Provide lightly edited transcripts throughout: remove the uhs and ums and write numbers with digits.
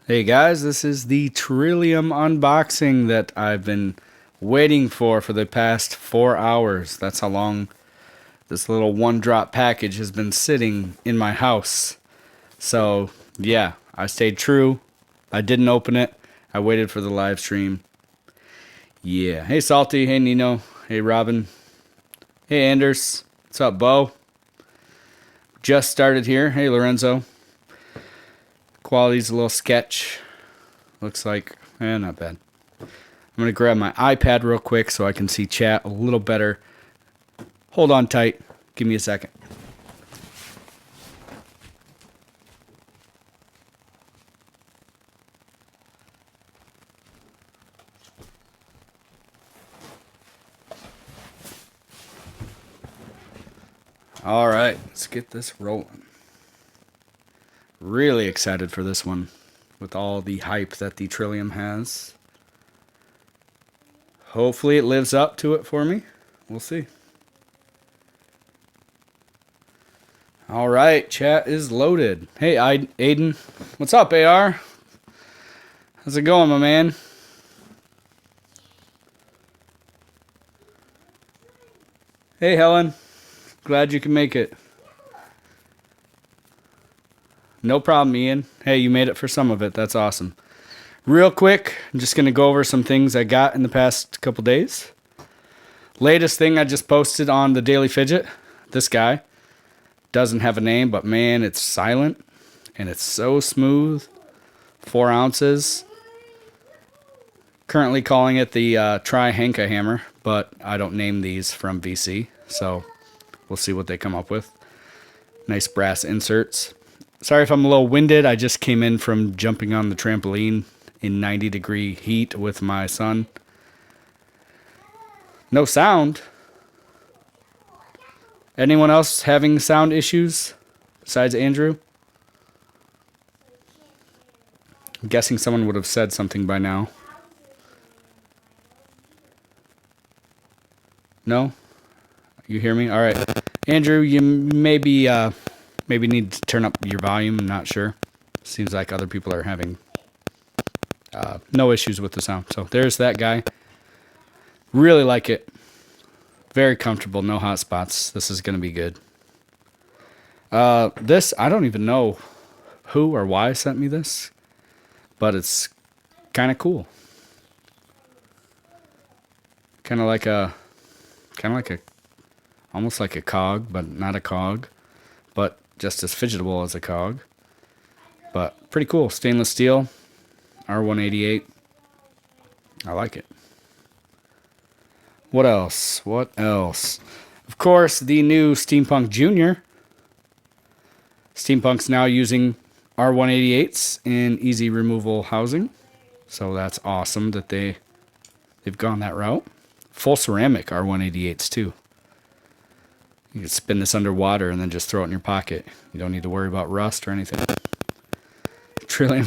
Hey guys, this is the Trillium unboxing that I've been waiting for the past 4 hours. That's how long this little one drop package has been sitting in my house. So, yeah, I stayed true. I didn't open it. I waited for the live stream. Yeah. Hey Salty, hey Nino, hey Robin, hey Anders. What's up, Bo? Just started here. Hey Lorenzo. Quality's a little sketch. Looks like, not bad. I'm going to grab my iPad real quick so I can see chat a little better. Hold on tight. Give me a second. All right, let's get this rolling. Really excited for this one with all the hype that the Trillium has. Hopefully it lives up to it for me. We'll see. All right, chat is loaded. Hey, Aiden. What's up, AR? How's it going, my man? Hey, Helen. Glad you can make it. No problem, Ian. Hey, you made it for some of it. That's awesome. Real quick, I'm just going to go over some things I got in the past couple days. Latest thing I just posted on the Daily Fidget. This guy doesn't have a name, but man, it's silent and it's so smooth. 4 ounces. Currently calling it the Tri-Hanka hammer, but I don't name these from VC, so we'll see what they come up with. Nice brass inserts. Sorry if I'm a little winded. I just came in from jumping on the trampoline in 90-degree heat with my son. No sound. Anyone else having sound issues besides Andrew? I'm guessing someone would have said something by now. No? You hear me? All right. Andrew, you maybe need to turn up your volume. I'm not sure. Seems like other people are having no issues with the sound. So there's that guy. Really like it. Very comfortable. No hot spots. This is going to be good. This, I don't even know who or why sent me this, but it's kind of cool. Kind of like a, almost like a cog, but not a cog, but just as fidgetable as a cog. But pretty cool. Stainless steel, R188. I like it. What else? What else? Of course, the new Steampunk Junior. Steampunk's now using R188s in easy removal housing. So that's awesome that they've gone that route. Full ceramic R188s too. You can spin this underwater and then just throw it in your pocket. You don't need to worry about rust or anything. Trillium.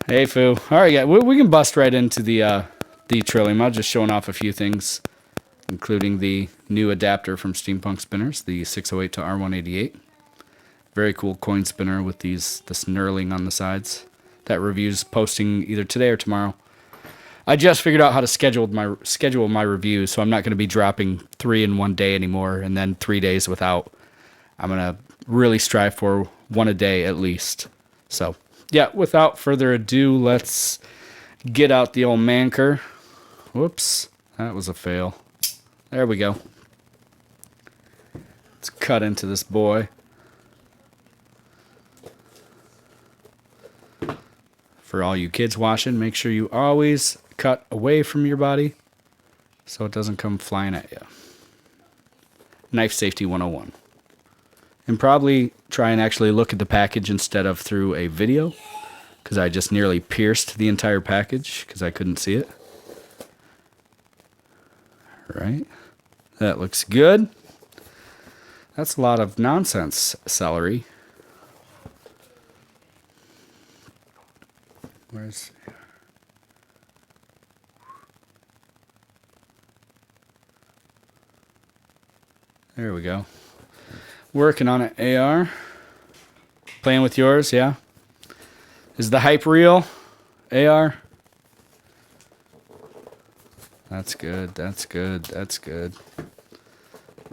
Hey, Foo. All right, yeah, we can bust right into the Trillium. I'm just showing off a few things, including the new adapter from Steampunk Spinners, the 608 to R188. Very cool coin spinner with this knurling on the sides. That review's posting either today or tomorrow. I just figured out how to schedule my reviews, so I'm not going to be dropping 3 in one day anymore, and then 3 days without. I'm going to really strive for 1 a day at least. So, yeah, without further ado, let's get out the old manker. Whoops, that was a fail. There we go. Let's cut into this boy. For all you kids watching, make sure you always cut away from your body so it doesn't come flying at you. Knife safety 101. And probably try and actually look at the package instead of through a video, because I just nearly pierced the entire package because I couldn't see it. Right? That looks good. That's a lot of nonsense celery. Where's... There we go. Working on it, AR. Playing with yours, yeah? Is the hype real, AR? That's good. That's good. That's good.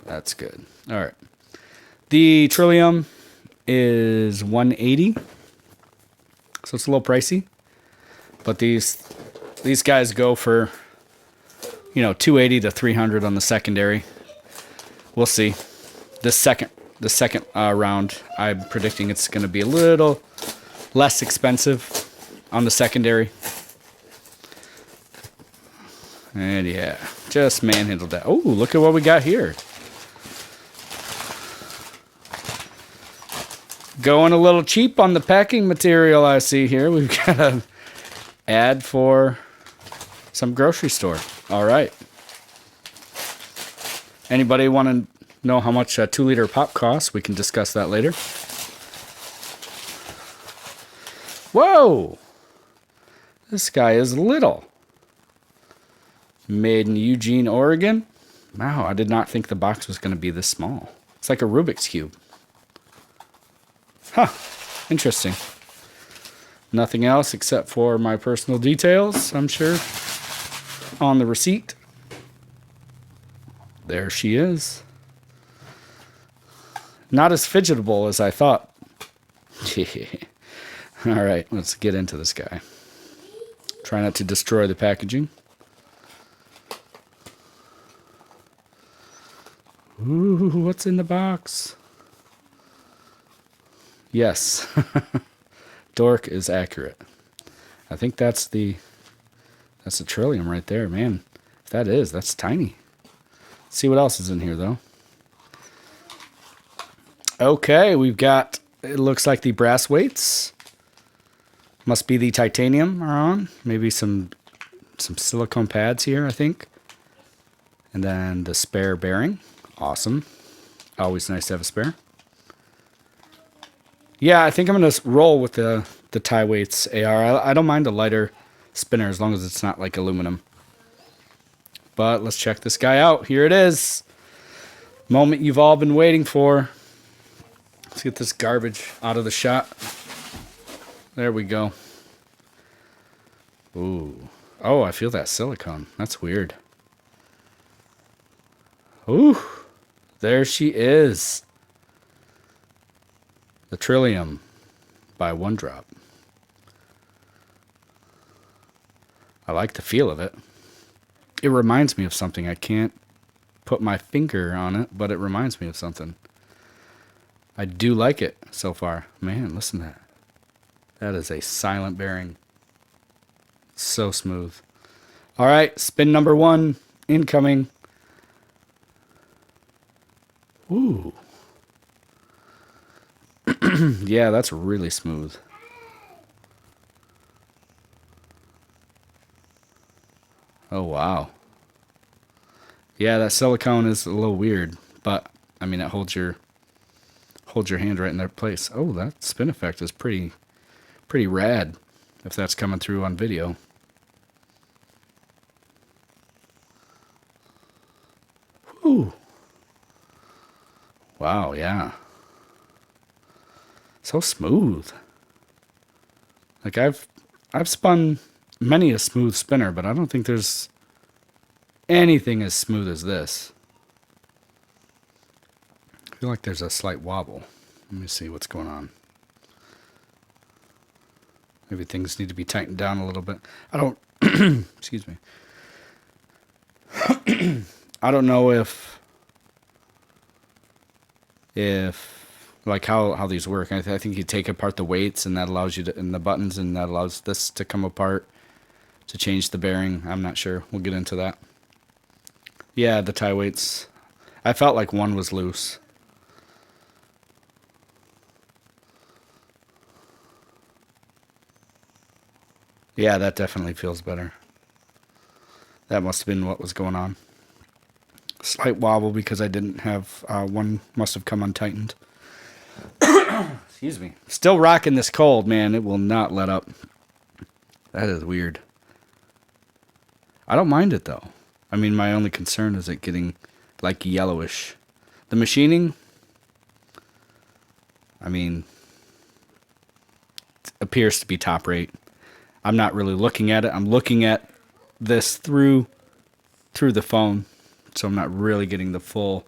That's good. All right. The Trillium is 180, so it's a little pricey. But these guys go for, 280 to 300 on the secondary. We'll see. The second round, I'm predicting it's going to be a little less expensive on the secondary. And yeah, just manhandled that. Oh, look at what we got here. Going a little cheap on the packing material I see here. We've got an ad for some grocery store. All right. Anybody want to know how much a 2-liter pop costs? We can discuss that later. Whoa! This guy is little. Made in Eugene, Oregon. Wow, I did not think the box was going to be this small. It's like a Rubik's Cube. Huh, interesting. Nothing else except for my personal details, I'm sure, on the receipt. There she is. Not as fidgetable as I thought. All right, let's get into this guy. Try not to destroy the packaging. Ooh, what's in the box? Yes. Dork is accurate. I think that's the Trillium right there, man. If that is, that's tiny. Let's see what else is in here, though. Okay, we've got, it looks like the brass weights. Must be the titanium are on. Maybe some silicone pads here, I think. And then the spare bearing. Awesome. Always nice to have a spare. Yeah, I think I'm going to roll with the tie weights AR. I don't mind a lighter spinner as long as it's not like aluminum. But let's check this guy out. Here it is. Moment you've all been waiting for. Let's get this garbage out of the shot. There we go. Ooh. Oh, I feel that silicone. That's weird. Ooh. There she is. The Trillium by One Drop. I like the feel of it. It reminds me of something. I can't put my finger on it, but it reminds me of something. I do like it so far. Man, listen to that. That is a silent bearing. So smooth. All right, spin number 1 incoming. Ooh. Yeah, that's really smooth. Oh, wow. Yeah, that silicone is a little weird, but I mean, it holds your hand right in their place. Oh, that spin effect is pretty rad if that's coming through on video. Whew. Wow, yeah. So smooth. Like I've spun many a smooth spinner, but I don't think there's anything as smooth as this. I feel like there's a slight wobble. Let me see what's going on. Maybe things need to be tightened down a little bit. I don't excuse me. I don't know if like how these work. I think you take apart the weights and that allows you to, and the buttons, and that allows this to come apart to change the bearing. I'm not sure. We'll get into that. Yeah, the tie weights. I felt like one was loose. Yeah, that definitely feels better. That must have been what was going on. Slight wobble because I didn't have one must have come untightened. Excuse me. Still rocking this cold, man. It will not let up. That is weird. I don't mind it though. I mean, my only concern is it getting like yellowish. The machining, I mean, appears to be top rate. I'm not really looking at it. I'm looking at this through the phone, so I'm not really getting the full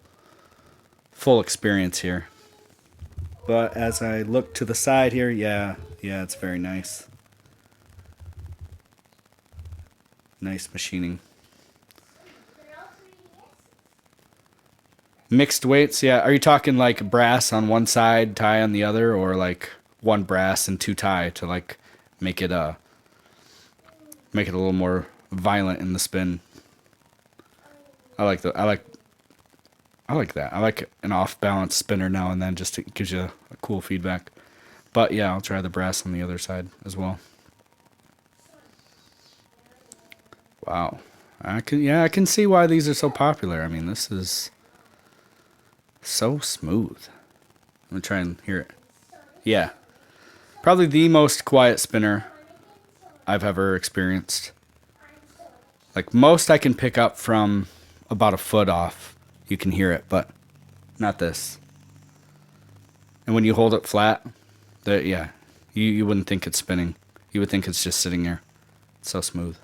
experience here. But as I look to the side here, yeah, it's very nice. Nice machining. Mixed weights, yeah. Are you talking like brass on one side, tie on the other, or like one brass and two tie to like make it a little more violent in the spin? I like that. I like an off balance spinner now and then, just to gives you a cool feedback. But yeah, I'll try the brass on the other side as well. Wow. I can see why these are so popular. I mean, this is so smooth. I'm gonna try and hear it. Yeah. Probably the most quiet spinner I've ever experienced. Like, most I can pick up from about a foot off. You can hear it, but not this. And when you hold it flat, you wouldn't think it's spinning. You would think it's just sitting there. It's so smooth.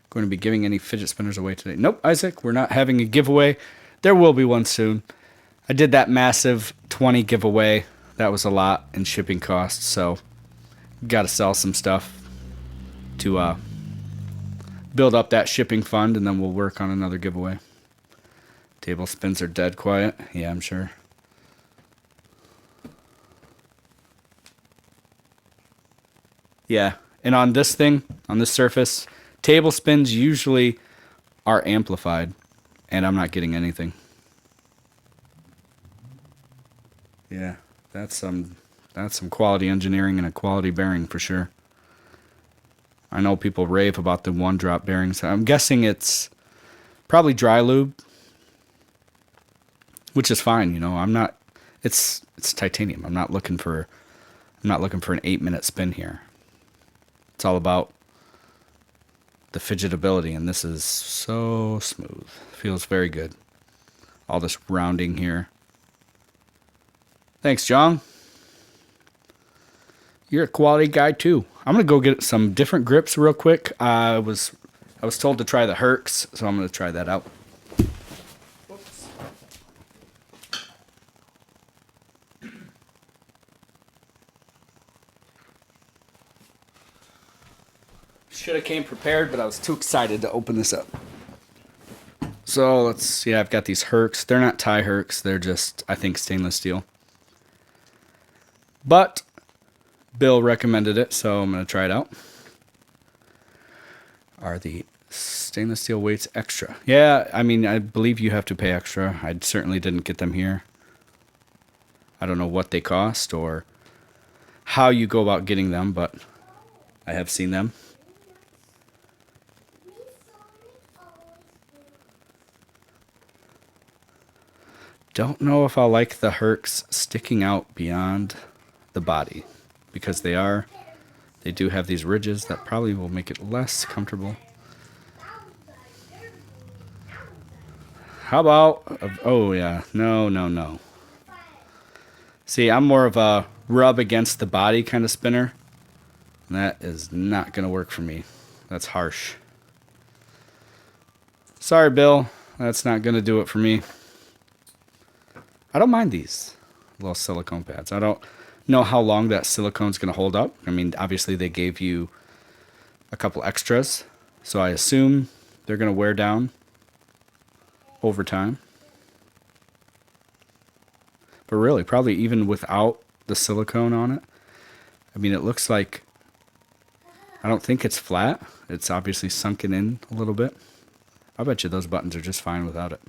Going to be giving any fidget spinners away today? Nope, Isaac, we're not having a giveaway. There will be one soon. I did that massive 20 giveaway. That was a lot in shipping costs, so got to sell some stuff to build up that shipping fund, and then we'll work on another giveaway. Table spins are dead quiet. Yeah, I'm sure. Yeah, and on this thing, on this surface, table spins usually are amplified, and I'm not getting anything. Yeah, that's some quality engineering and a quality bearing for sure. I know people rave about the one-drop bearings. I'm guessing it's probably dry lube, which is fine. You know, I'm not. It's titanium. I'm not looking for an 8-minute spin here. It's all about the fidgetability, and this is so smooth. Feels very good. All this rounding here. Thanks, John. You're a quality guy too. I'm gonna go get some different grips real quick. I was told to try the Herx, so I'm gonna try that out. Whoops. Should have came prepared, but I was too excited to open this up. So let's see. I've got these Herx. They're not tie Herx. They're just, I think, stainless steel. But Bill recommended it, so I'm going to try it out. Are the stainless steel weights extra? Yeah, I mean, I believe you have to pay extra. I certainly didn't get them here. I don't know what they cost or how you go about getting them, but I have seen them. Don't know if I'll like the Herx sticking out beyond the body, because they do have these ridges that probably will make it less comfortable. How about, oh yeah, no. See, I'm more of a rub against the body kind of spinner. And that is not going to work for me. That's harsh. Sorry, Bill. That's not going to do it for me. I don't mind these little silicone pads. I don't know how long that silicone's going to hold up. I mean, obviously they gave you a couple extras, so I assume they're going to wear down over time. But really, probably even without the silicone on it, I mean, it looks like, I don't think it's flat. It's obviously sunken in a little bit. I bet you those buttons are just fine without it.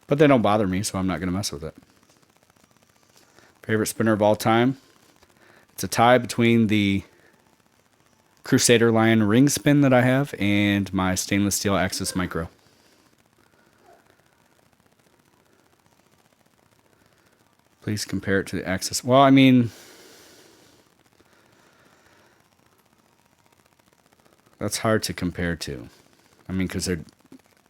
But they don't bother me, so I'm not going to mess with it. Favorite spinner of all time? It's a tie between the Crusader Lion ring spin that I have and my stainless steel Axis Micro. Please compare it to the Axis. Well, I mean, that's hard to compare to. I mean, because they're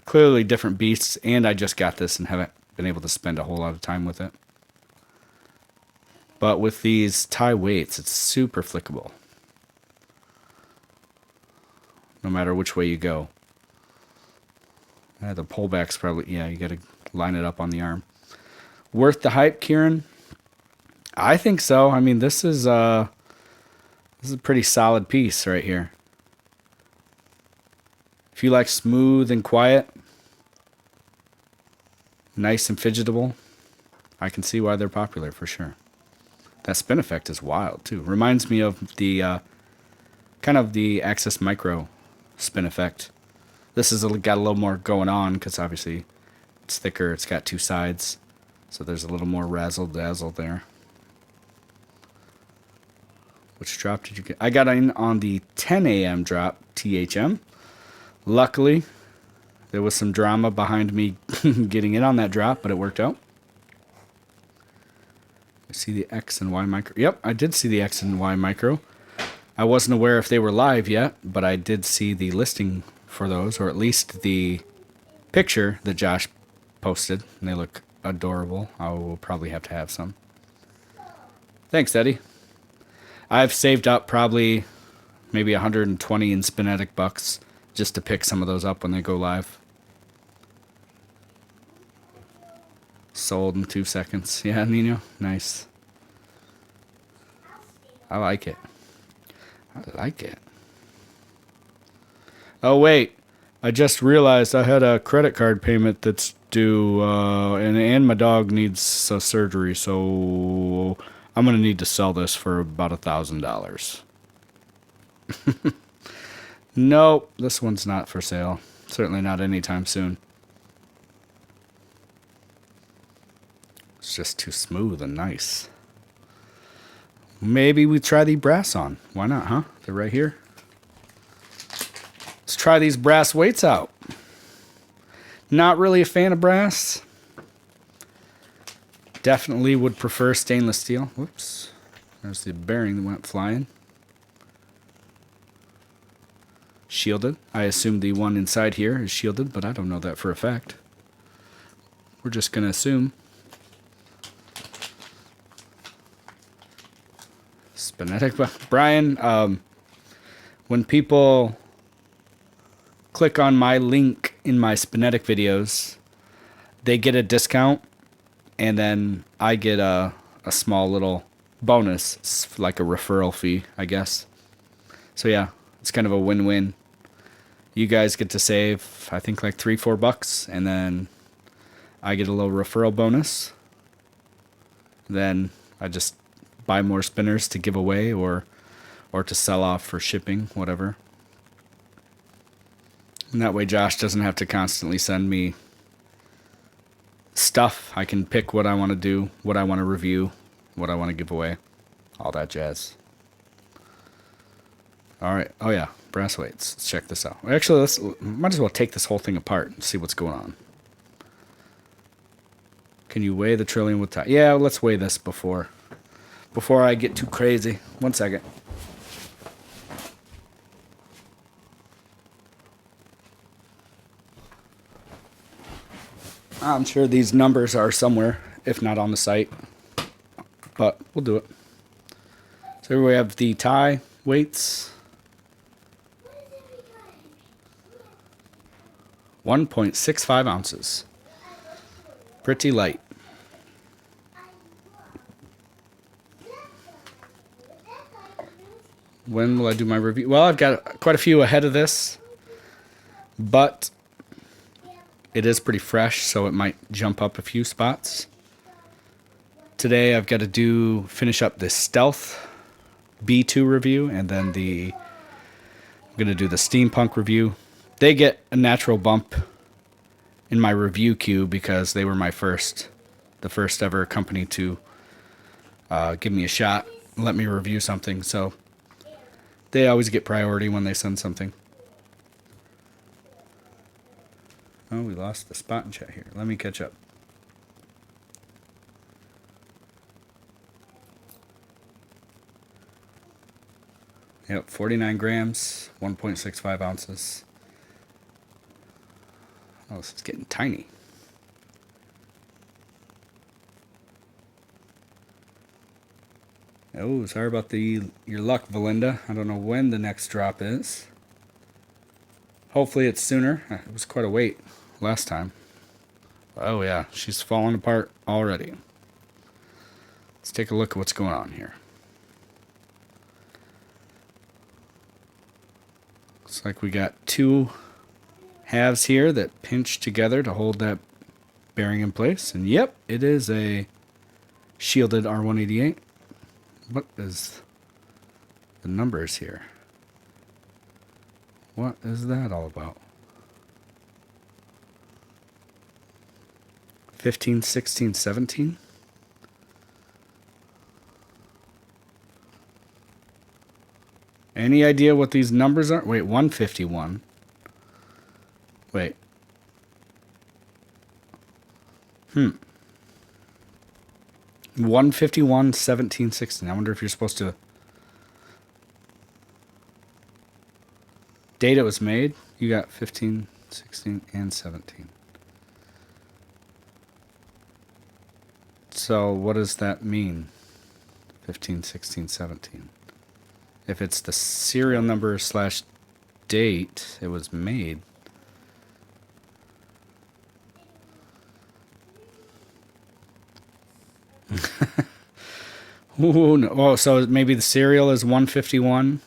clearly different beasts, and I just got this and haven't been able to spend a whole lot of time with it. But with these tie weights, it's super flickable. No matter which way you go. The pullback's probably, yeah, you got to line it up on the arm. Worth the hype, Kieran? I think so. I mean, this is a pretty solid piece right here. If you like smooth and quiet, nice and fidgetable, I can see why they're popular for sure. That spin effect is wild too. Reminds me of the kind of the Axis Micro spin effect. This has got a little more going on because obviously it's thicker. It's got two sides, so there's a little more razzle dazzle there. Which drop did you get? I got in on the 10 a.m. drop, THM. Luckily, there was some drama behind me getting in on that drop, but it worked out. I see the X and Y micro. Yep, I did see the X and Y micro. I wasn't aware if they were live yet, but I did see the listing for those, or at least the picture that Josh posted, and they look adorable. I will probably have to have some. Thanks, Eddie. I've saved up probably maybe 120 in Spinetic bucks just to pick some of those up when they go live. Sold in 2 seconds. Yeah, Nino? Nice. I like it. I like it. Oh, wait. I just realized I had a credit card payment that's due, and my dog needs surgery, so I'm going to need to sell this for about $1,000. Nope, this one's not for sale. Certainly not anytime soon. It's just too smooth and nice. Maybe we try the brass on. Why not, huh? They're right here. Let's try these brass weights out. Not really a fan of brass. Definitely would prefer stainless steel. Whoops. There's the bearing that went flying. Shielded. I assume the one inside here is shielded, but I don't know that for a fact. We're just going to assume. Spinetic. Brian, when people click on my link in my Spinetic videos, they get a discount, and then I get a small little bonus. It's like a referral fee, I guess. So yeah, it's kind of a win-win. You guys get to save, I think, like $3-4, and then I get a little referral bonus. Then I just buy more spinners to give away or to sell off for shipping, whatever. And that way Josh doesn't have to constantly send me stuff. I can pick what I want to do, what I want to review, what I want to give away, all that jazz. All right. Oh, yeah. Brass weights. Let's check this out. Actually, might as well take this whole thing apart and see what's going on. Can you weigh the Trillium with tie? Yeah, let's weigh this before I get too crazy. 1 second. I'm sure these numbers are somewhere, if not on the site, but we'll do it. So here we have the tie weights. 1.65 ounces. Pretty light. When will I do my review? Well, I've got quite a few ahead of this, but it is pretty fresh, so it might jump up a few spots. Today I've got to finish up the Stealth B2 review, and then I'm going to do the Steampunk review. They get a natural bump in my review queue because they were the first ever company to give me a shot, let me review something. So they always get priority when they send something. Oh, we lost the spot in chat here. Let me catch up. Yep, 49 grams, 1.65 ounces. Oh, this is getting tiny. Oh, sorry about your luck, Valinda. I don't know when the next drop is. Hopefully it's sooner. It was quite a wait last time. Oh yeah, she's falling apart already. Let's take a look at what's going on here. Looks like we got two halves here that pinch together to hold that bearing in place. And yep, it is a shielded R188. What is the numbers here? What is that all about? 15, 16, 17? Any idea what these numbers are? Wait, 151. Wait. 151, 17, 16. I wonder if you're supposed to... Date it was made. You got 15, 16, and 17. So what does that mean? 15, 16, 17. If it's the serial number / date it was made. Ooh, no. Oh, so maybe the serial is 151?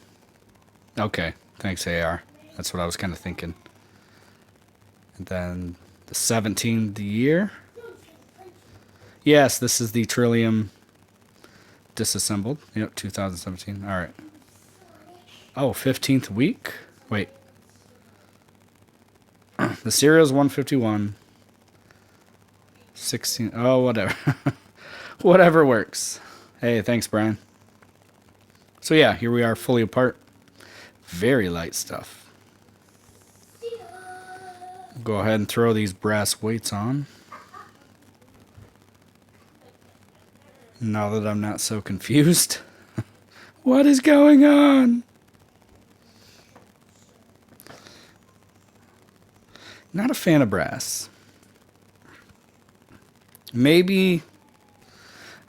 Okay. Thanks, AR. That's what I was kind of thinking. And then the 17th year. Yes, this is the Trillium disassembled. Yep, 2017. All right. Oh, 15th week? Wait. The serial is 151. 16. Oh, whatever. Whatever works. Hey, thanks, Brian. So yeah, here we are fully apart. Very light stuff. Go ahead and throw these brass weights on. Now that I'm not so confused. What is going on? Not a fan of brass. Maybe,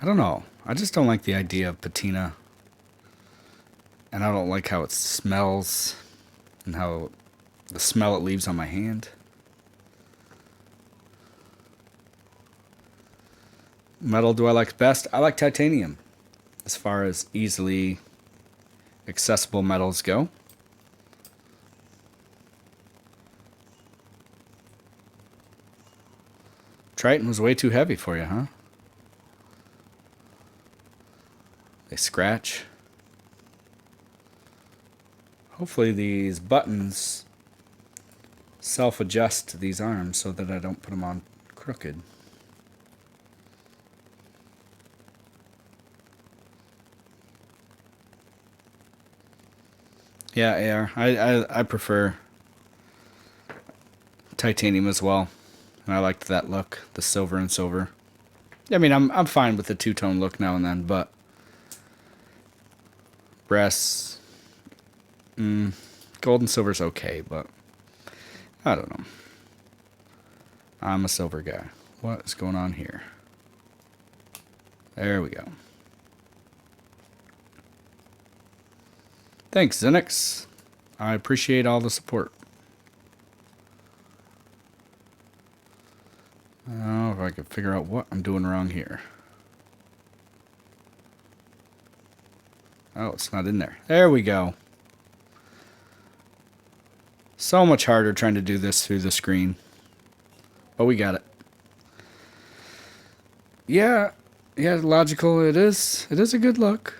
I don't know. I just don't like the idea of patina. And I don't like how it smells and how the smell it leaves on my hand. Metal do I like best? I like titanium as far as easily accessible metals go. Triton was way too heavy for you, huh? They scratch. Hopefully these buttons self-adjust these arms so that I don't put them on crooked. Yeah, AR. I prefer titanium as well. And I liked that look, the silver and silver. I mean, I'm fine with the two-tone look now and then, but brass, gold and silver's okay, but I don't know. I'm a silver guy. What is going on here? There we go. Thanks, Zenix. I appreciate all the support. I don't know if I can figure out what I'm doing wrong here. Oh, it's not in there. There we go. So much harder trying to do this through the screen. But we got it. Yeah, logical it is. It is a good look.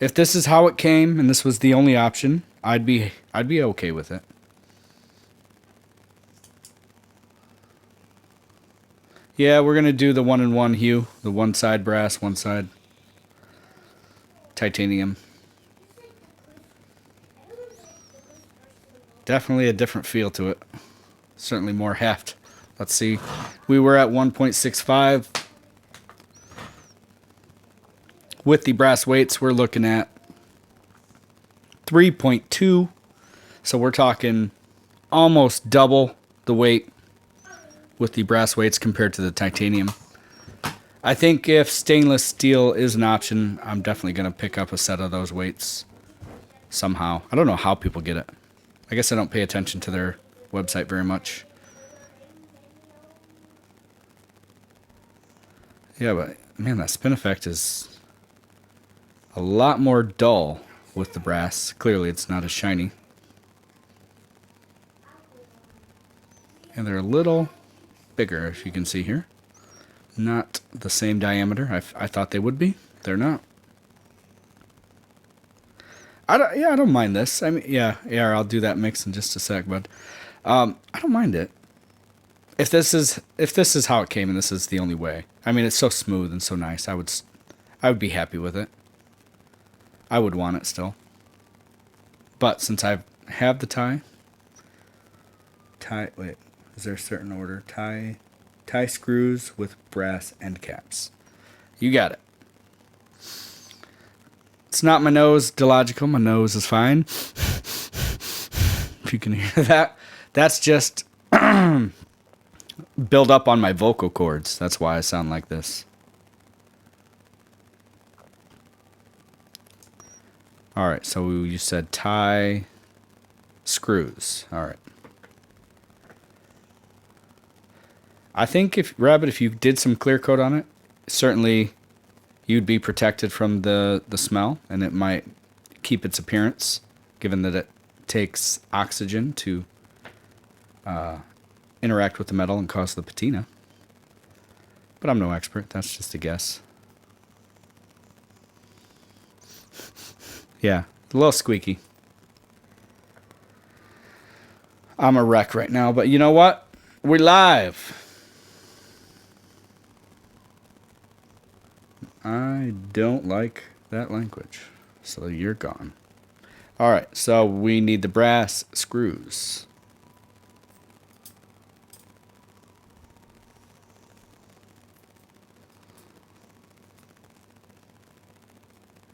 If this is how it came and this was the only option, I'd be okay with it. Yeah, we're gonna do the 1-in-1 hue, the one side brass, one side titanium. Definitely a different feel to it. Certainly more heft. Let's see. We were at 1.65. With the brass weights, we're looking at 3.2. So we're talking almost double the weight with the brass weights compared to the titanium. I think if stainless steel is an option, I'm definitely going to pick up a set of those weights somehow. I don't know how people get it. I guess I don't pay attention to their website very much. Yeah, but man, that spin effect is a lot more dull with the brass. Clearly, it's not as shiny. And they're a little bigger, if you can see here. Not the same diameter I thought they would be. They're not. I don't mind this. I mean, yeah, I'll do that mix in just a sec, but I don't mind it. If this is how it came and this is the only way. I mean, it's so smooth and so nice. I would be happy with it. I would want it still. But since I have the tie, wait, is there a certain order? Tie screws with brass end caps. You got it. It's not my nose, Dilogical. My nose is fine. If you can hear that. That's just build up on my vocal cords. That's why I sound like this. All right, so you said tie screws. All right. I think if you did some clear coat on it, certainly you'd be protected from the smell, and it might keep its appearance, given that it takes oxygen to interact with the metal and cause the patina. But I'm no expert. That's just a guess. Yeah, a little squeaky. I'm a wreck right now, but you know what? We're live. I don't like that language, so you're gone. All right, so we need the brass screws.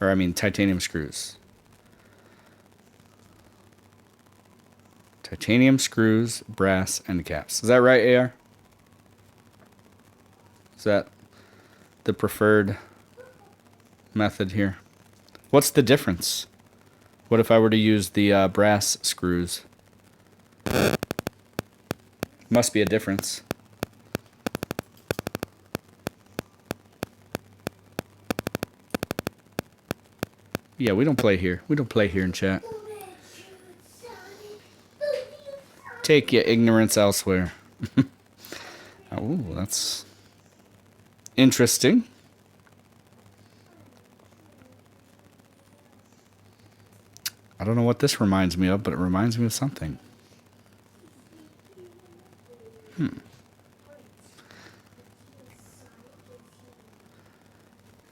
Or I mean titanium screws. Titanium screws, brass end caps. Is that right, AR? Is that the preferred method here? What's the difference? What if I were to use the brass screws? Must be a difference. Yeah, we don't play here. We don't play here in chat. Take your ignorance elsewhere. Oh, that's interesting. I don't know what this reminds me of, but it reminds me of something.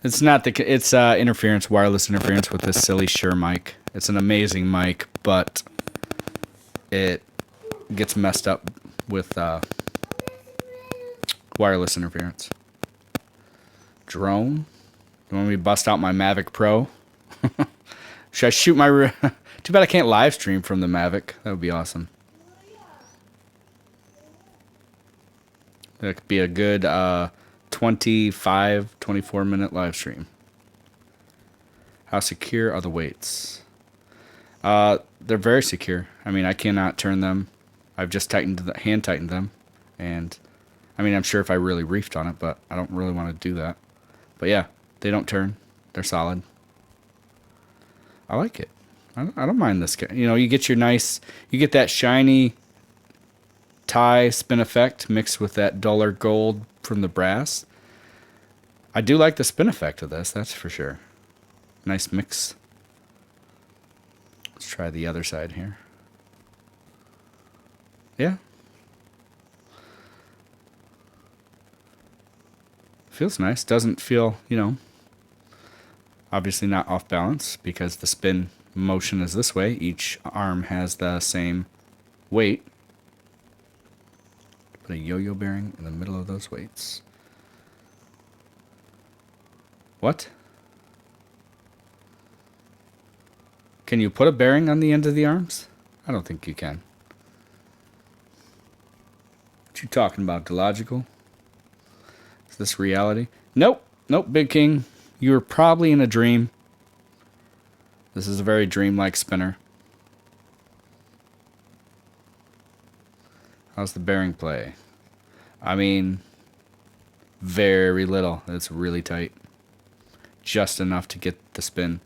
It's not it's interference, wireless interference with this silly Shure mic. It's an amazing mic, but it gets messed up with wireless interference. Drone? You want me to bust out my Mavic Pro? Should I shoot my... Too bad I can't live stream from the Mavic. That would be awesome. That could be a good 24 minute live stream. How secure are the weights? They're very secure. I mean, I cannot turn them. I've just hand tightened them. And, I mean, I'm sure if I really reefed on it, but I don't really want to do that. But yeah, they don't turn. They're solid. I like it. I don't mind this. You know, you get that shiny tie spin effect mixed with that duller gold from the brass. I do like the spin effect of this, that's for sure. Nice mix. Let's try the other side here. Yeah. Feels nice. Doesn't feel, you know, obviously not off balance because the spin motion is this way. Each arm has the same weight. Put a yo-yo bearing in the middle of those weights. What? Can you put a bearing on the end of the arms? I don't think you can. What you talking about, Dilogical? this reality? Nope. Nope, Big King. You were probably in a dream. This is a very dreamlike spinner. How's the bearing play? I mean, very little. It's really tight. Just enough to get the spin.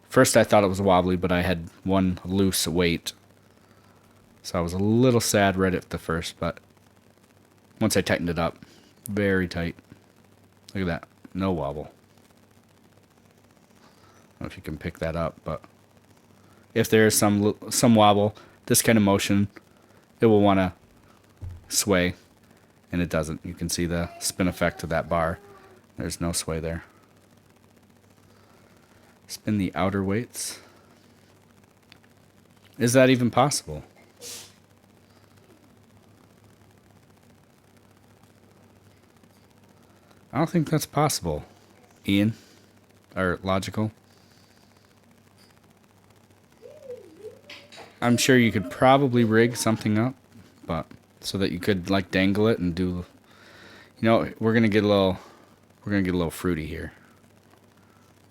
First I thought it was wobbly, but I had one loose weight. So I was a little sad right at the first, but once I tightened it up, very tight. Look at that. No wobble. I don't know if you can pick that up, but if there is some wobble, this kind of motion, it will want to sway, and it doesn't. You can see the spin effect of that bar. There's no sway there. Spin the outer weights. Is that even possible? I don't think that's possible, Ian, or logical. I'm sure you could probably rig something up, but so that you could like dangle it and do. You know, we're gonna get a little fruity here.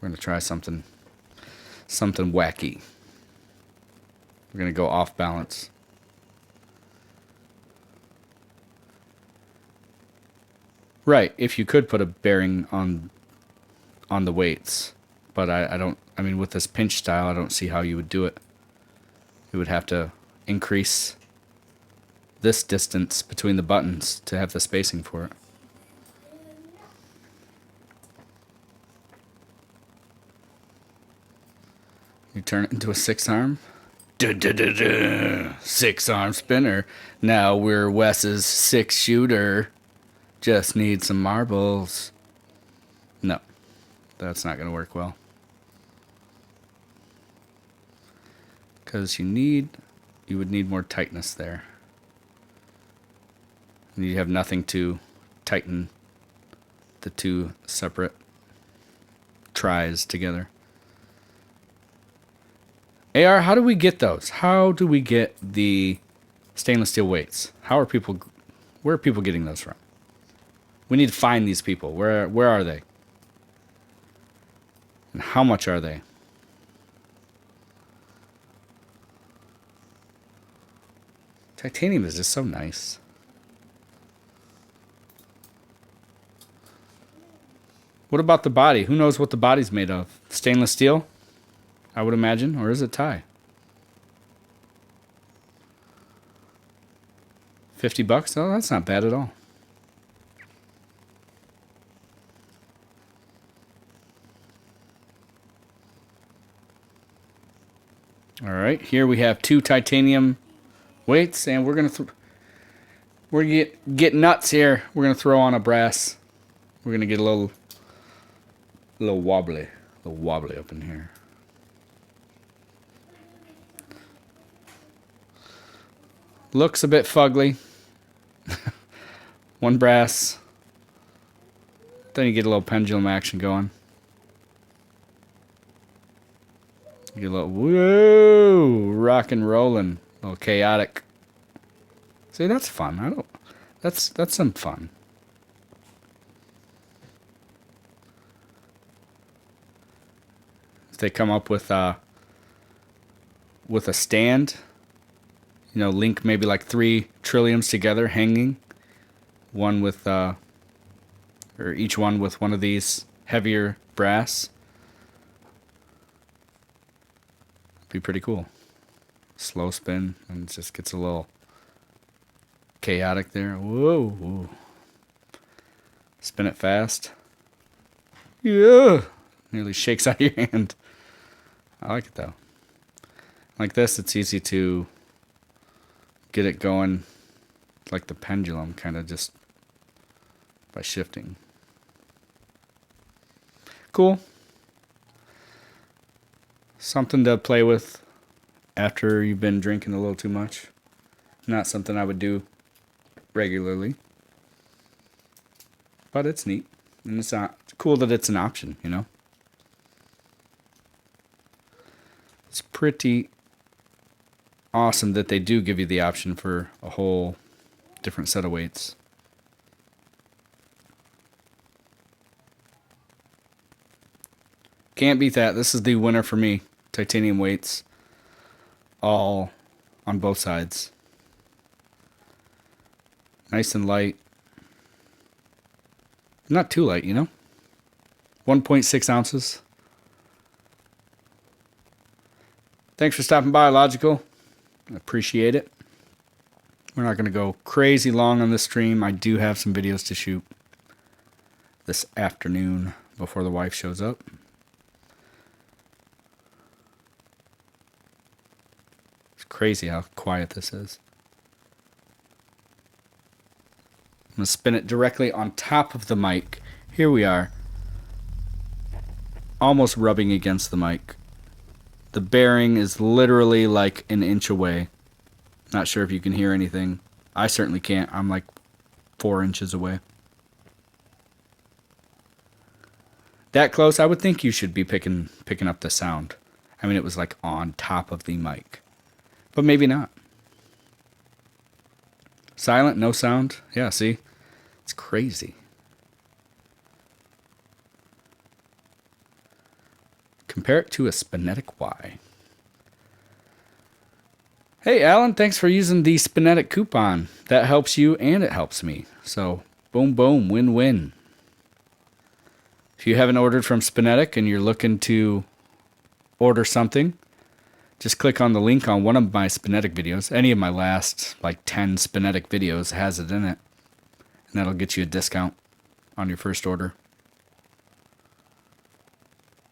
We're gonna try something wacky. We're gonna go off balance. Right, if you could put a bearing on the weights, but I don't. I mean, with this pinch style, I don't see how you would do it. You would have to increase this distance between the buttons to have the spacing for it. You turn it into a 6-arm. 6-arm spinner. Now we're Wes's 6-shooter. Just need some marbles. No, that's not going to work well. Because you would need more tightness there. And you have nothing to tighten the two separate tries together. AR, how do we get those? How do we get the stainless steel weights? Where are people getting those from? We need to find these people. Where are they? And how much are they? Titanium is just so nice. What about the body? Who knows what the body's made of? Stainless steel, I would imagine, or is it tie? $50? Oh, that's not bad at all. All right, here we have 2 titanium weights, and we're gonna get nuts here. We're gonna throw on a brass. We're gonna get a little wobbly up in here. Looks a bit fugly. One brass. Then you get a little pendulum action going. You get a little whoa, rock and rolling, a little chaotic. See, that's fun. That's some fun. If they come up with a stand, you know, link maybe like 3 Trilliums together hanging, one with or each one with one of these heavier brass. Be pretty cool. Slow spin, and it just gets a little chaotic there. Whoa, whoa. Spin it fast. Yeah. Nearly shakes out of your hand. I like it though. Like this, it's easy to get it going like the pendulum, kind of just by shifting. Cool. Something to play with after you've been drinking a little too much. Not something I would do regularly. But it's neat. And it's cool that it's an option, you know? It's pretty awesome that they do give you the option for a whole different set of weights. Can't beat that. This is the winner for me. Titanium weights. All on both sides. Nice and light. Not too light, you know? 1.6 ounces. Thanks for stopping by, Logical. Appreciate it. We're not going to go crazy long on this stream. I do have some videos to shoot this afternoon before the wife shows up. It's crazy how quiet this is. I'm going to spin it directly on top of the mic. Here we are. Almost rubbing against the mic. The bearing is literally like an inch away. Not sure if you can hear anything. I certainly can't. I'm like 4 inches away. That close, I would think you should be picking up the sound. I mean, it was like on top of the mic. But maybe not. Silent, no sound. Yeah, see? It's crazy. Compare it to a Spinetic Y. Hey, Alan, thanks for using the Spinetic coupon. That helps you and it helps me. So, boom, boom, win-win. If you haven't ordered from Spinetic and you're looking to order something, just click on the link on one of my Spinetic videos. Any of my last, like 10 Spinetic videos has it in it. And that'll get you a discount on your first order.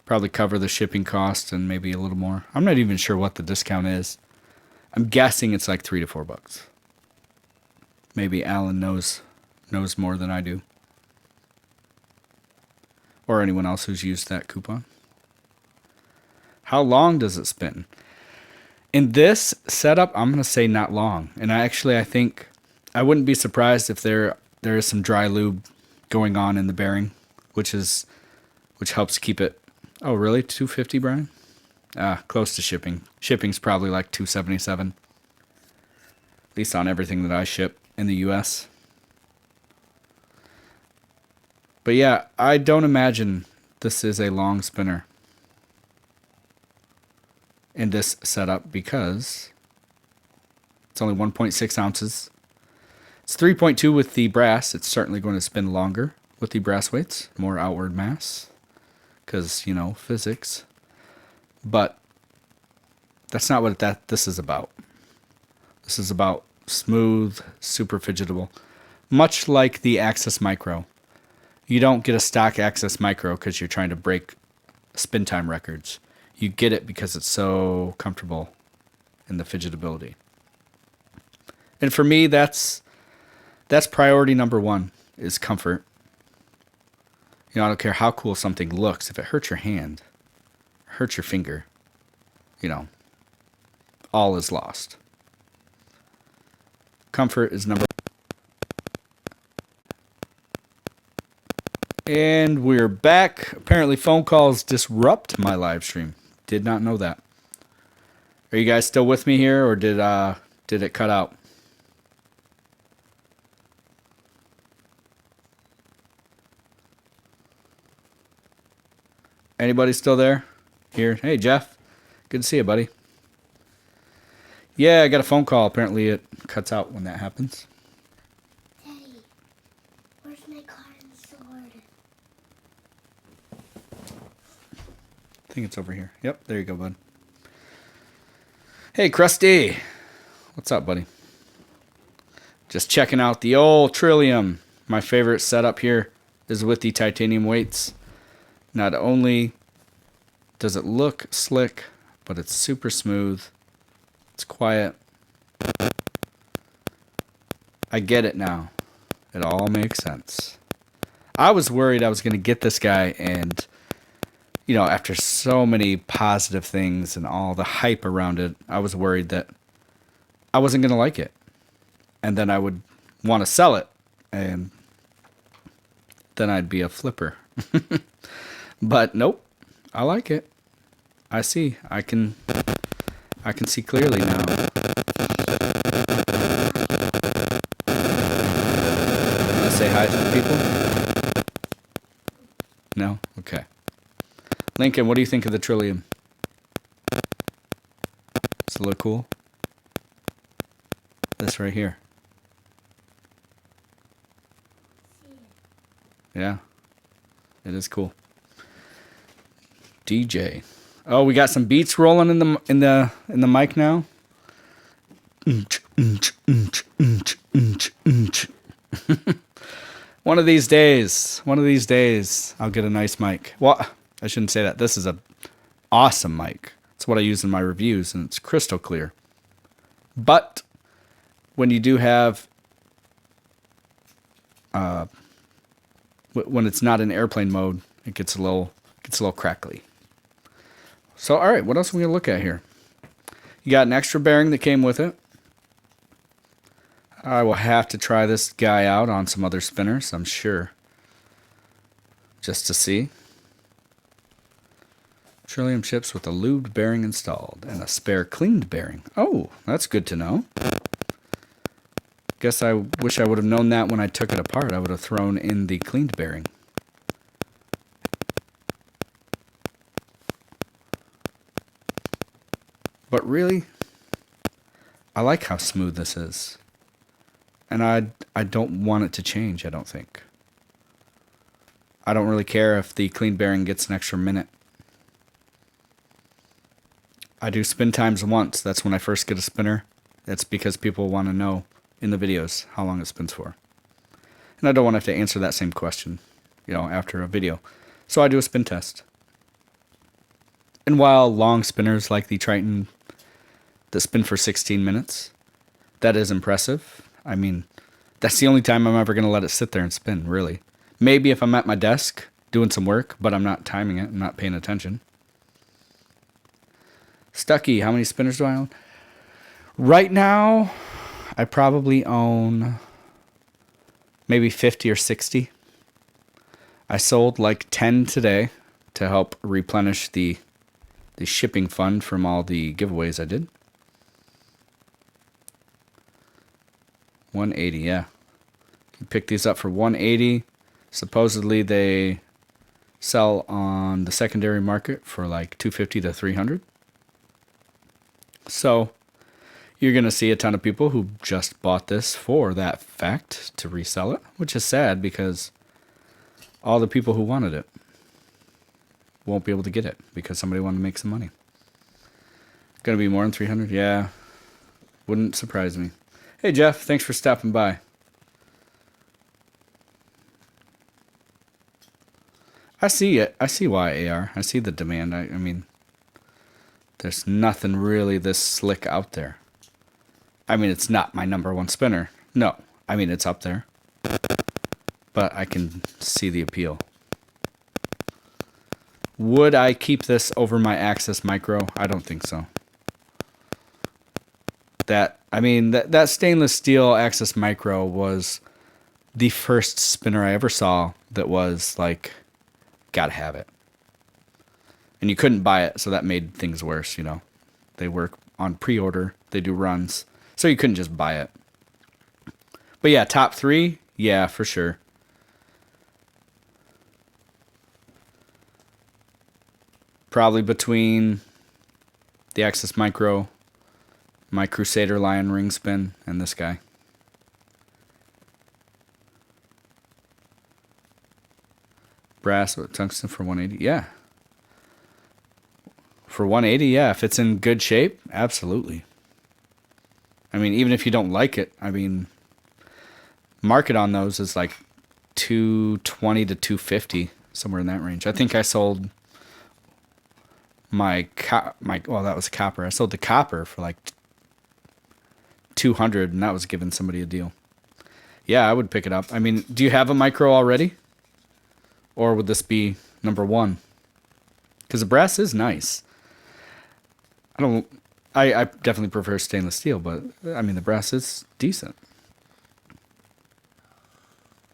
Probably cover the shipping cost and maybe a little more. I'm not even sure what the discount is. I'm guessing it's like $3 to $4. Maybe Alan knows more than I do. Or anyone else who's used that coupon. How long does it spin? In this setup, I'm going to say not long. And I think I wouldn't be surprised if there is some dry lube going on in the bearing, which helps keep it. Oh, really? $250, Brian? Close to shipping. Shipping's probably like $277. At least on everything that I ship in the US. But yeah, I don't imagine this is a long spinner in this setup because it's only 1.6 ounces. It's 3.2 with the brass. It's certainly going to spin longer with the brass weights. More outward mass. Because, you know, physics. But that's not what this is about. This is about smooth, super fidgetable. Much like the Axis Micro. You don't get a stock Axis Micro because you're trying to break spin time records. You get it because it's so comfortable in the fidgetability. And for me, that's priority number one, is comfort. You know, I don't care how cool something looks. If it hurts your hand, hurts your finger, you know, all is lost. Comfort is number one. And we're back. Apparently phone calls disrupt my live stream. Did not know that. Are you guys still with me here, or did it cut out? Anybody still there? Here. Hey, Jeff. Good to see you, buddy. Yeah, I got a phone call. Apparently it cuts out when that happens. Daddy, where's my car and sword? I think it's over here. Yep, there you go, bud. Hey, Krusty. What's up, buddy? Just checking out the old Trillium. My favorite setup here is with the titanium weights. Not only does it look slick, but it's super smooth. It's quiet. I get it now. It all makes sense. I was worried I was going to get this guy and, you know, after so many positive things and all the hype around it, I was worried that I wasn't going to like it. And then I would want to sell it, and then I'd be a flipper. But nope, I like it. I see. I can see clearly now. Want to say hi to the people? No? Okay. Lincoln, what do you think of the Trillium? Does it look cool? This right here. Yeah. It is cool. DJ. Oh, we got some beats rolling in the mic now. One of these days, I'll get a nice mic. Well, I shouldn't say that. This is a awesome mic. It's what I use in my reviews, and it's crystal clear. But when you do have, when it's not in airplane mode, it gets a little crackly. So, all right, what else are we gonna look at here? You got an extra bearing that came with it. I will have to try this guy out on some other spinners, I'm sure. Just to see. Trillium chips with a lubed bearing installed and a spare cleaned bearing. Oh, that's good to know. Guess I wish I would have known that when I took it apart. I would have thrown in the cleaned bearing. But really, I like how smooth this is. And I don't want it to change, I don't think. I don't really care if the clean bearing gets an extra minute. I do spin times once. That's when I first get a spinner. That's because people want to know in the videos how long it spins for. And I don't want to have to answer that same question, after a video. So I do a spin test. And while long spinners like the Triton that spin for 16 minutes, that is impressive. I mean, that's the only time I'm ever going to let it sit there and spin, really. Maybe if I'm at my desk doing some work, but I'm not timing it, I'm not paying attention. Stucky, how many spinners do I own? Right now, I probably own maybe 50 or 60. I sold like 10 today to help replenish the shipping fund from all the giveaways I did. 180, yeah. You pick these up for 180. Supposedly they sell on the secondary market for like 250 to 300. So you're going to see a ton of people who just bought this for that fact to resell it, which is sad because all the people who wanted it won't be able to get it because somebody wanted to make some money. Going to be more than 300? Yeah. Wouldn't surprise me. Hey, Jeff, thanks for stopping by. I see it. I see why, AR. I see the demand. I mean, there's nothing really this slick out there. I mean, it's not my number one spinner. No. I mean, it's up there. But I can see the appeal. Would I keep this over my Axis Micro? I don't think so. That stainless steel Axis Micro was the first spinner I ever saw that was like, gotta have it. And you couldn't buy it, so that made things worse, They work on pre-order, they do runs, so you couldn't just buy it. But yeah, top 3, yeah, for sure. Probably between the Axis Micro, my Crusader Lion ring spin, and this guy. Brass with tungsten for 180. Yeah. For 180, yeah. If it's in good shape, absolutely. I mean, even if you don't like it, market on those is like 220 to 250, somewhere in that range. I think I sold well, that was copper. I sold the copper for like 200, and that was giving somebody a deal. Yeah, I would pick it up. I mean, do you have a micro already? Or would this be number 1? Because the brass is nice. I definitely prefer stainless steel, but I mean, the brass is decent.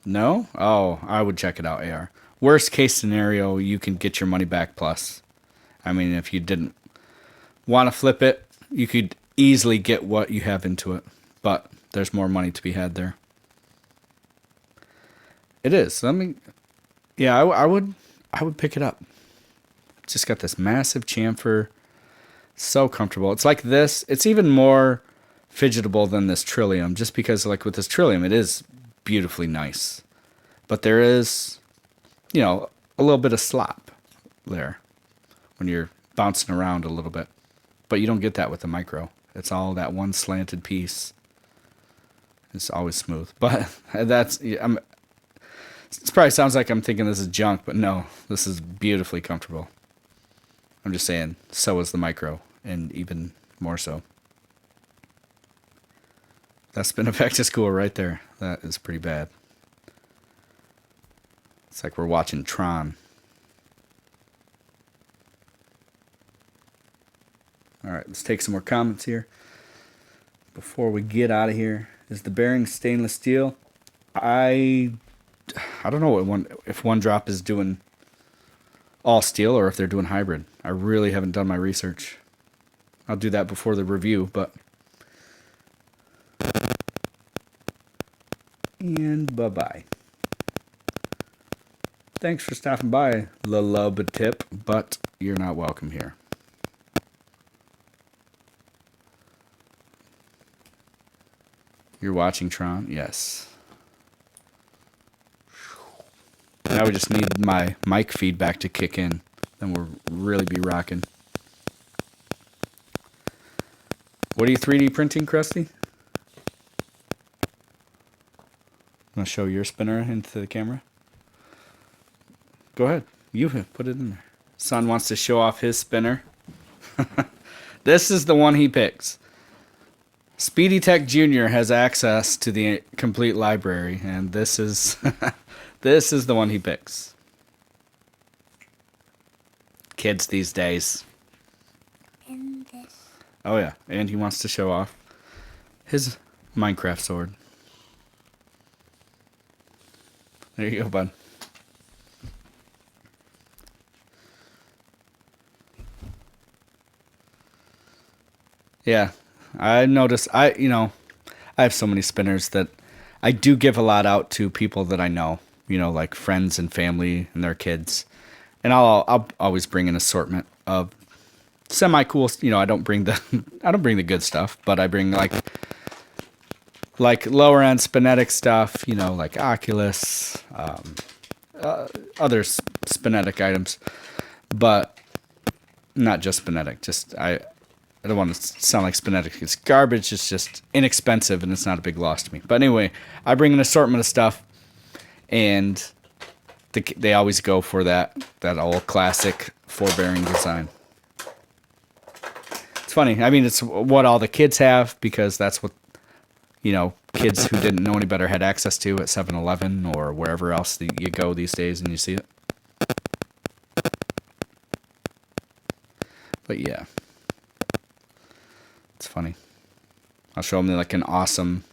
No? Oh, I would check it out, AR. Worst case scenario, you can get your money back plus. I mean, if you didn't want to flip it, you could easily get what you have into it, but there's more money to be had there. It is. Yeah, I would pick it up. just got this massive chamfer. So comfortable. It's like this. It's even more fidgetable than this Trillium, just because like with this Trillium, it is beautifully nice. But there is, you know, a little bit of slop there when you're bouncing around a little bit. But you don't get that with the micro. It's all that one slanted piece. It's always smooth. But that's, it probably sounds like I'm thinking this is junk, but no, this is beautifully comfortable. I'm just saying, so is the micro, and even more so. That spin effect is cool right there. That is pretty bad. It's like we're watching Tron. Alright, let's take some more comments here. Before we get out of here, is the bearing stainless steel? I don't know if One Drop is doing all steel or if they're doing hybrid. I really haven't done my research. I'll do that before the review, but... And bye-bye. Thanks for stopping by, Tip, but you're not welcome here. You're watching Tron? Yes. Now we just need my mic feedback to kick in. Then we'll really be rocking. What are you 3D printing, Krusty? Want to show your spinner into the camera? Go ahead. You put it in there. Son wants to show off his spinner. This is the one he picks. Speedy Tech Jr. has access to the complete library, and this is this is the one he picks. Kids these days. And this. Oh yeah, and he wants to show off his Minecraft sword. There you go, bud. Yeah, I noticed, I have so many spinners that I do give a lot out to people that I know, like friends and family and their kids. And I'll always bring an assortment of semi-cool, I don't bring the good stuff, but I bring like lower end spinetic stuff, like Oculus, other spinetic items, but not just spinetic. I don't want to sound like spinetic. It's garbage. It's just inexpensive, and it's not a big loss to me. But anyway, I bring an assortment of stuff, and they always go for that old classic 4-bearing design. It's funny. I mean, it's what all the kids have, because that's what, kids who didn't know any better had access to at 7-Eleven or wherever else you go these days and you see it. But yeah. It's funny. I'll show them like an awesome,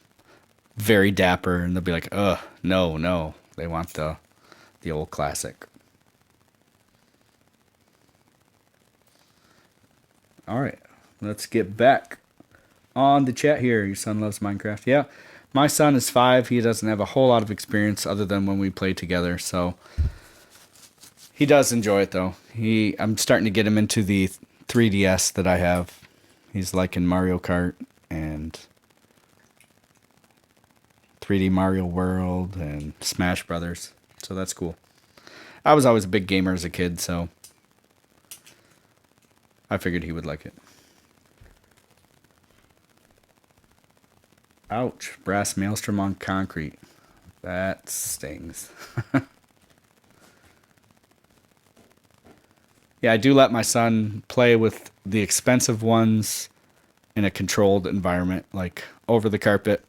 very dapper, and they'll be like, "Ugh, no." They want the old classic. All right, let's get back on the chat here. Your son loves Minecraft. Yeah, my son is 5. He doesn't have a whole lot of experience other than when we play together, so he does enjoy it though. I'm starting to get him into the 3DS that I have. He's liking Mario Kart and 3D Mario World and Smash Brothers. So that's cool. I was always a big gamer as a kid, so I figured he would like it. Ouch. Brass maelstrom on concrete. That stings. Yeah, I do let my son play with the expensive ones in a controlled environment, like over the carpet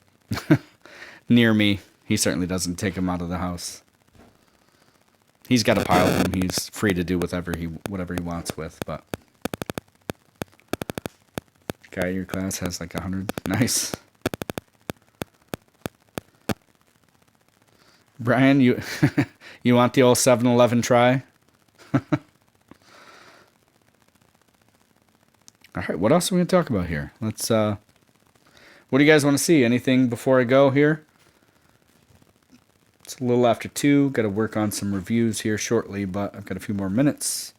near me. He certainly doesn't take them out of the house. He's got a pile of them. He's free to do whatever he wants with, but guy in your class has like 100. Nice. Brian, you you want the old 7-Eleven try? All right, what else are we going to talk about here? Let's, what do you guys want to see? Anything before I go here? It's a little after 2. Got to work on some reviews here shortly, but I've got a few more minutes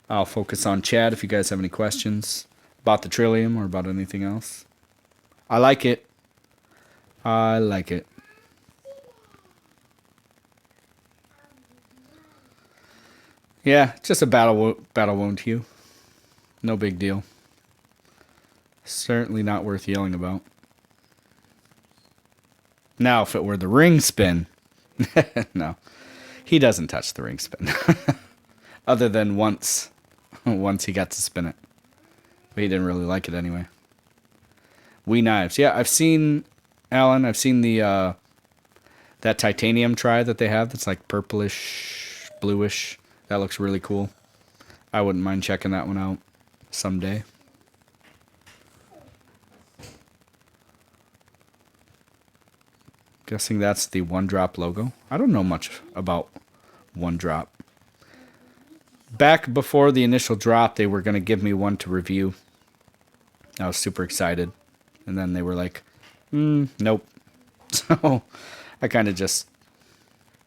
I'll focus on chat if you guys have any questions about the Trillium or about anything else. I like it. I like it. Yeah, just a battle wound hue. No big deal. Certainly not worth yelling about. Now, if it were the ring spin, no, he doesn't touch the ring spin, other than once he got to spin it, but he didn't really like it anyway. Wee knives, yeah, I've seen Alan. I've seen the that titanium try that they have. That's like purplish, bluish. That looks really cool. I wouldn't mind checking that one out someday. Guessing that's the One Drop logo. I don't know much about One Drop. Back before the initial drop, they were going to give me one to review. I was super excited. And then they were like, nope. So I kind of just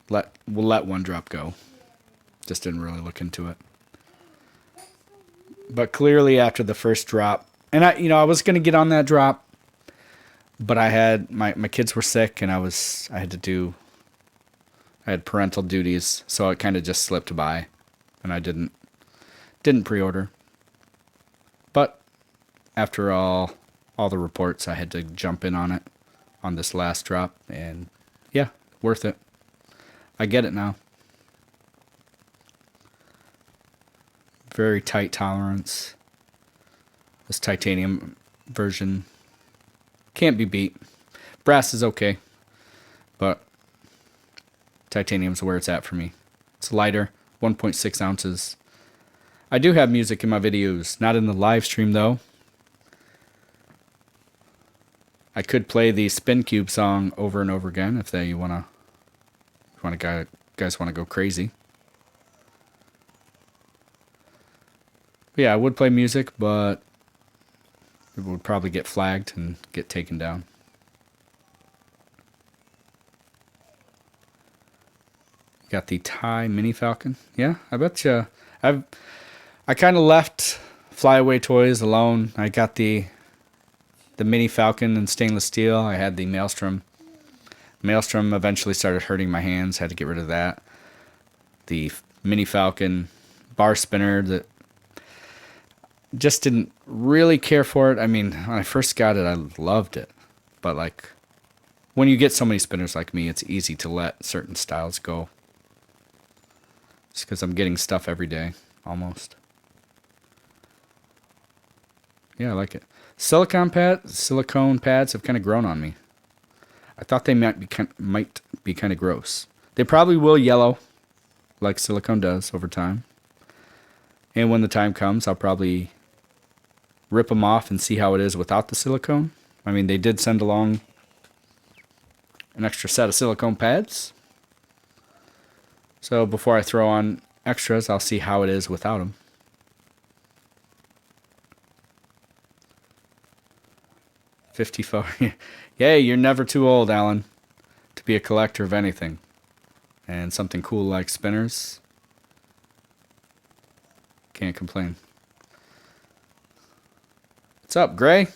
let One Drop go. Just didn't really look into it. But clearly after the first drop, and I was going to get on that drop, but I had my kids were sick and I had parental duties, so it kind of just slipped by and I didn't pre-order. But after all the reports, I had to jump in on it on this last drop, and yeah, worth it. I get it now. Very tight tolerance. This titanium version can't be beat. Brass is okay, but titanium's where it's at for me. It's lighter, 1.6 ounces. I do have music in my videos, not in the live stream though. I could play the Spin Cube song over and over again if you guys want to go crazy. But yeah, I would play music, but it would probably get flagged and get taken down. Got the Thai Mini Falcon. Yeah, I bet you. I kind of left Flyaway Toys alone. I got the Mini Falcon in stainless steel. I had the Maelstrom. Maelstrom eventually started hurting my hands. Had to get rid of that. The Mini Falcon bar spinner that just didn't really care for it. I mean, when I first got it, I loved it. But like, when you get so many spinners like me, it's easy to let certain styles go. Just because I'm getting stuff every day, almost. Yeah, I like it. Silicone pads have kind of grown on me. I thought they might be kind of gross. They probably will yellow, like silicone does over time. And when the time comes, I'll probably rip them off and see how it is without the silicone. I mean, they did send along an extra set of silicone pads. So before I throw on extras, I'll see how it is without them. $54. Yay, you're never too old, Alan, to be a collector of anything. And something cool like spinners. Can't complain. What's up, Gray?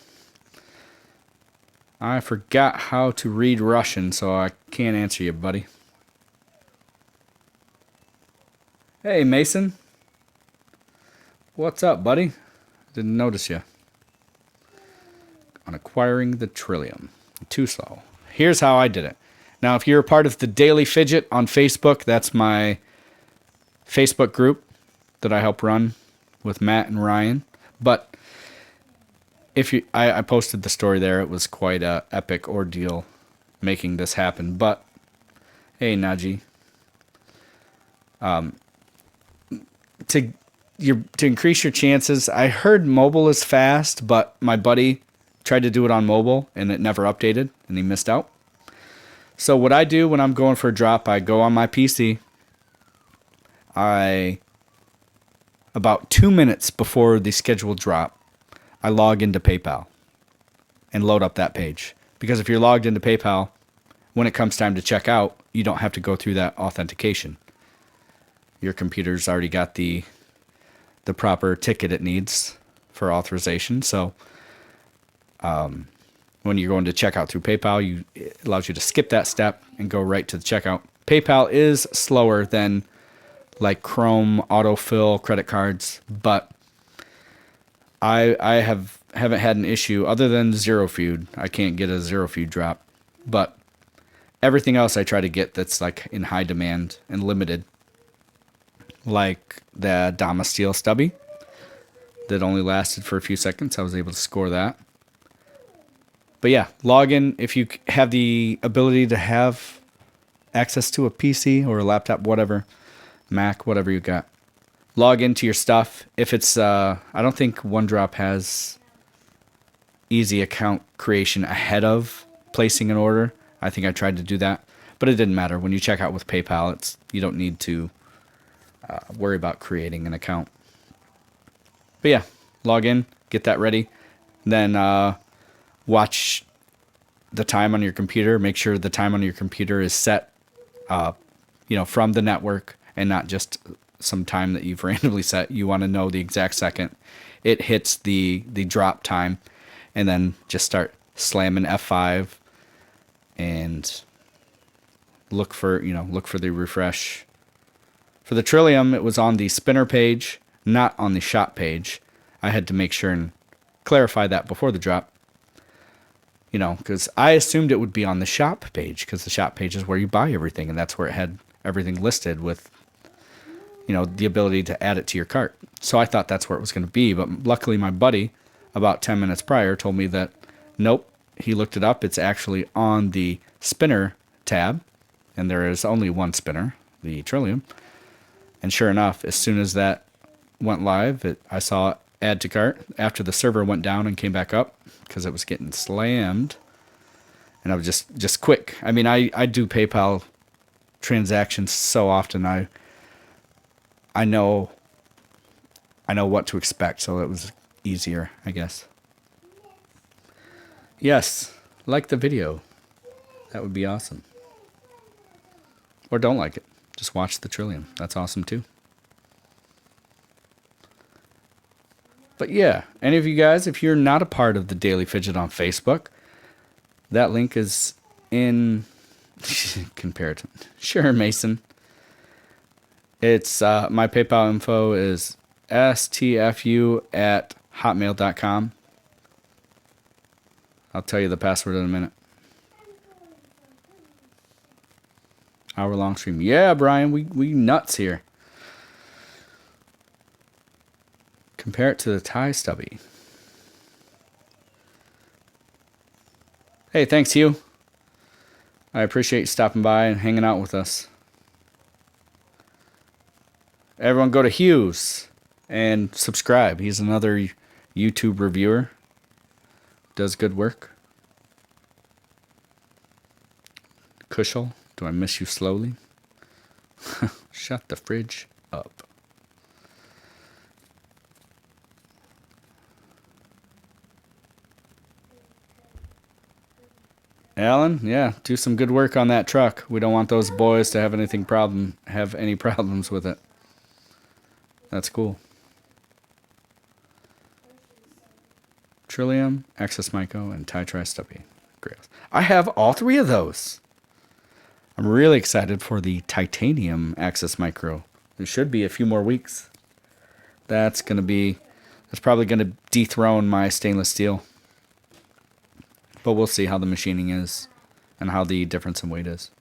I forgot how to read Russian, so I can't answer you, buddy. Hey, Mason. What's up, buddy? Didn't notice you. On acquiring the Trillium. Too slow. Here's how I did it. Now, if you're a part of the Daily Fidget on Facebook, that's my Facebook group that I help run with Matt and Ryan. But I posted the story there. It was quite a epic ordeal making this happen. But hey, Najee, to increase your chances, I heard mobile is fast, but my buddy tried to do it on mobile and it never updated and he missed out. So what I do when I'm going for a drop, I go on my PC. About 2 minutes before the scheduled drop, I log into PayPal and load up that page. Because if you're logged into PayPal, when it comes time to check out, you don't have to go through that authentication. Your computer's already got the the proper ticket it needs for authorization. So when you're going to checkout through PayPal, it allows you to skip that step and go right to the checkout. PayPal is slower than like Chrome autofill credit cards, but I haven't had an issue other than zero feud. I can't get a zero feud drop, but everything else I try to get that's like in high demand and limited, like the Dama Steel Stubby that only lasted for a few seconds. I was able to score that. But yeah, log in if you have the ability to have access to a PC or a laptop, whatever, Mac, whatever you got. Log into your stuff. If it's, I don't think OneDrop has easy account creation ahead of placing an order. I think I tried to do that, but it didn't matter. When you check out with PayPal, you don't need to worry about creating an account. But yeah, log in, get that ready, then watch the time on your computer. Make sure the time on your computer is set, from the network and not just some time that you've randomly set. You want to know the exact second it hits the drop time, and then just start slamming F5 and look for the refresh. For the Trillium, it was on the spinner page, not on the shop page. I had to make sure and clarify that before the drop. Because I assumed it would be on the shop page, because the shop page is where you buy everything, and that's where it had everything listed with, the ability to add it to your cart. So I thought that's where it was going to be, but luckily my buddy, about 10 minutes prior, told me that, nope, he looked it up. It's actually on the spinner tab, and there is only one spinner, the Trillium. And sure enough, as soon as that went live, I saw add to cart after the server went down and came back up because it was getting slammed. And I was just quick. I mean, I do PayPal transactions so often. I know what to expect, so it was easier, I guess. Yes, like the video. That would be awesome. Or don't like it. Just watch the Trillium. That's awesome too. But yeah, any of you guys, if you're not a part of the Daily Fidget on Facebook, that link is in comparison. Sure, Mason. It's my PayPal info is stfu@hotmail.com. I'll tell you the password in a minute. Hour-long stream. Yeah, Brian, we nuts here. Compare it to the Thai Stubby. Hey, thanks, Hugh. I appreciate you stopping by and hanging out with us. Everyone go to Hugh's and subscribe. He's another YouTube reviewer. Does good work. Kushal, do I miss you slowly? Shut the fridge up. Alan, yeah, do some good work on that truck. We don't want those boys to have any problems with it. That's cool. Trillium, Access Myco, and Tri Stubby. Great. I have all three of those. I'm really excited for the Titanium Access Micro. It should be a few more weeks. That's probably gonna dethrone my stainless steel. But we'll see how the machining is and how the difference in weight is.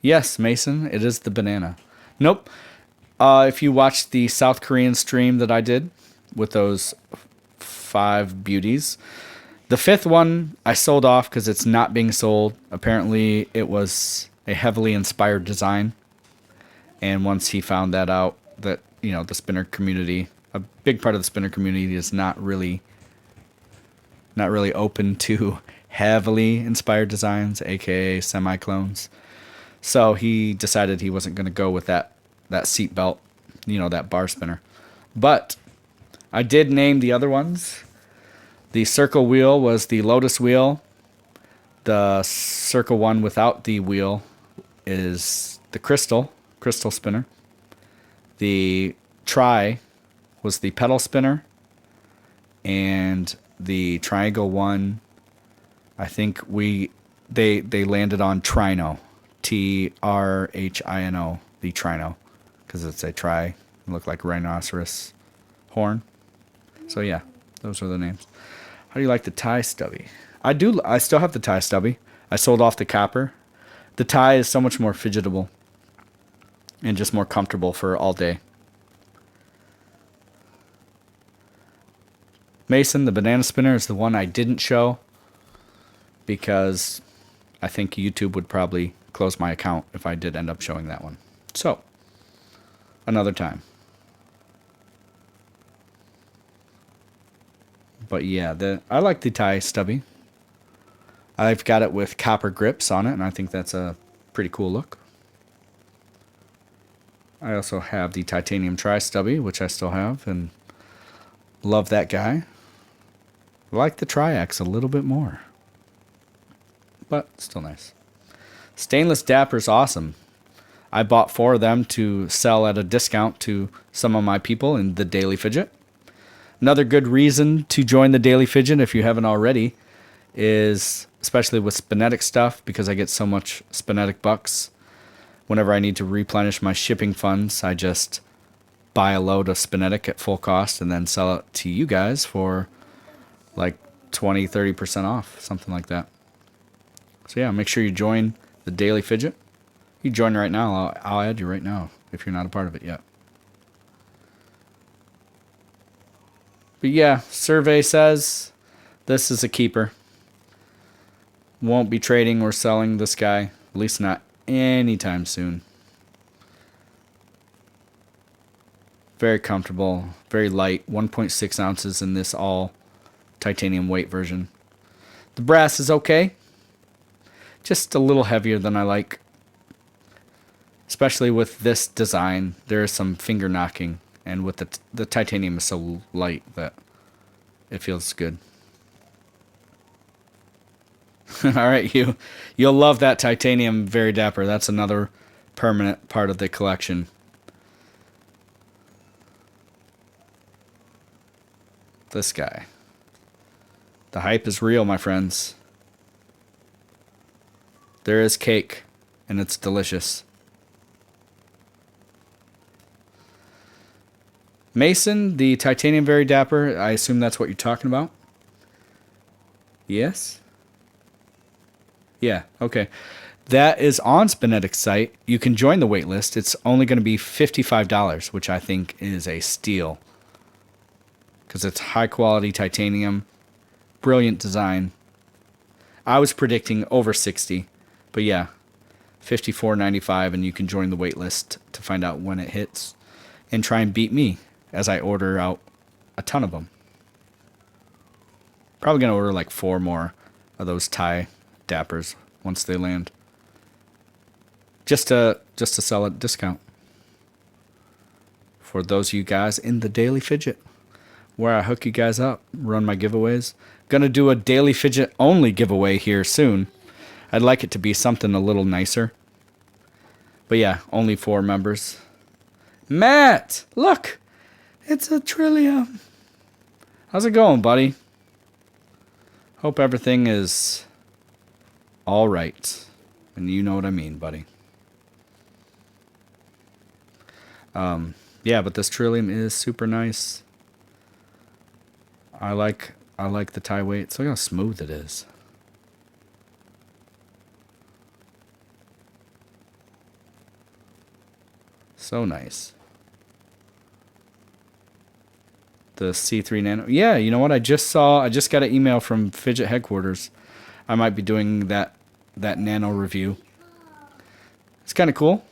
Yes, Mason, it is the banana. Nope. If you watched the South Korean stream that I did with those 5 beauties, the 5th one I sold off because it's not being sold. Apparently, it was a heavily inspired design. And once he found that out, that the spinner community, a big part of the spinner community is not really open to heavily inspired designs, aka semi-clones. So he decided he wasn't going to go with that seat belt, that bar spinner. But I did name the other ones. The circle wheel was the Lotus wheel. The circle one without the wheel is the crystal, crystal spinner. The Tri was the pedal spinner. And the triangle one, I think they landed on Trino. Trhino, the Trino. Because it's a tri. It looked like a rhinoceros horn. So yeah, those are the names. How do you like the tie stubby? I still have the tie stubby. I sold off the copper. The tie is so much more fidgetable and just more comfortable for all day. Mason, the banana spinner, is the one I didn't show because I think YouTube would probably close my account if I did end up showing that one. So, another time. But yeah, I like the tie stubby. I've got it with copper grips on it, and I think that's a pretty cool look. I also have the titanium tri stubby, which I still have, and love that guy. I like the Tri-X a little bit more, but still nice. Stainless Dapper's awesome. I bought 4 of them to sell at a discount to some of my people in the Daily Fidget. Another good reason to join the Daily Fidget, if you haven't already, is especially with Spinetic stuff, because I get so much Spinetic bucks. Whenever I need to replenish my shipping funds, I just buy a load of Spinetic at full cost and then sell it to you guys for like 20-30% off, something like that. So yeah, make sure you join the Daily Fidget. You join right now. I'll add you right now if you're not a part of it yet. But yeah, survey says this is a keeper. Won't be trading or selling this guy, at least not anytime soon. Very comfortable, very light, 1.6 ounces in this all titanium weight version. The brass is okay, just a little heavier than I like. Especially with this design, there is some finger knocking, and with the titanium is so light that it feels good. All right, you'll love that titanium Very Dapper. That's another permanent part of the collection. This guy. The hype is real, my friends. There is cake, and it's delicious. Mason, the titanium Very Dapper, I assume that's what you're talking about? Yes? Yeah, okay. That is on Spinetic's site. You can join the waitlist. It's only going to be $55, which I think is a steal. Because it's high quality titanium. Brilliant design. I was predicting over 60, but yeah, $54.95, and you can join the wait list to find out when it hits and try and beat me as I order out a ton of them. Probably gonna order like 4 more of those tie dappers once they land, just to sell at discount for those of you guys in the Daily Fidget, where I hook you guys up, run my giveaways. Gonna do a Daily Fidget only giveaway here soon. I'd like it to be something a little nicer. But yeah, only 4 members. Matt, look, it's a Trillium. How's it going, buddy? Hope everything is all right. And you know what I mean, buddy. Yeah, but this Trillium is super nice. I like the tie weight. Look how smooth it is. So nice. The C3 Nano. Yeah, you know what? I just got an email from Fidget headquarters. I might be doing that Nano review. It's kind of cool.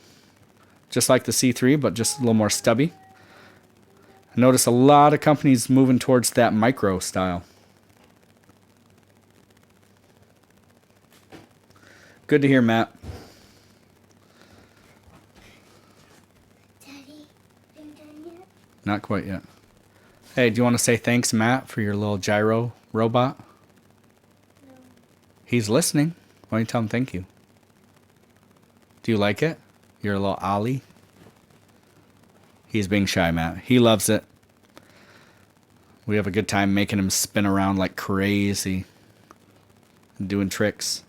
Just like the C3, but just a little more stubby. I notice a lot of companies moving towards that micro style. Good to hear, Matt. Daddy, are you done yet? Not quite yet. Hey, do you want to say thanks, Matt, for your little gyro robot? No. He's listening. Why don't you tell him thank you? Do you like it? Your little Ollie? He's being shy, Matt. He loves it. We have a good time making him spin around like crazy. And doing tricks.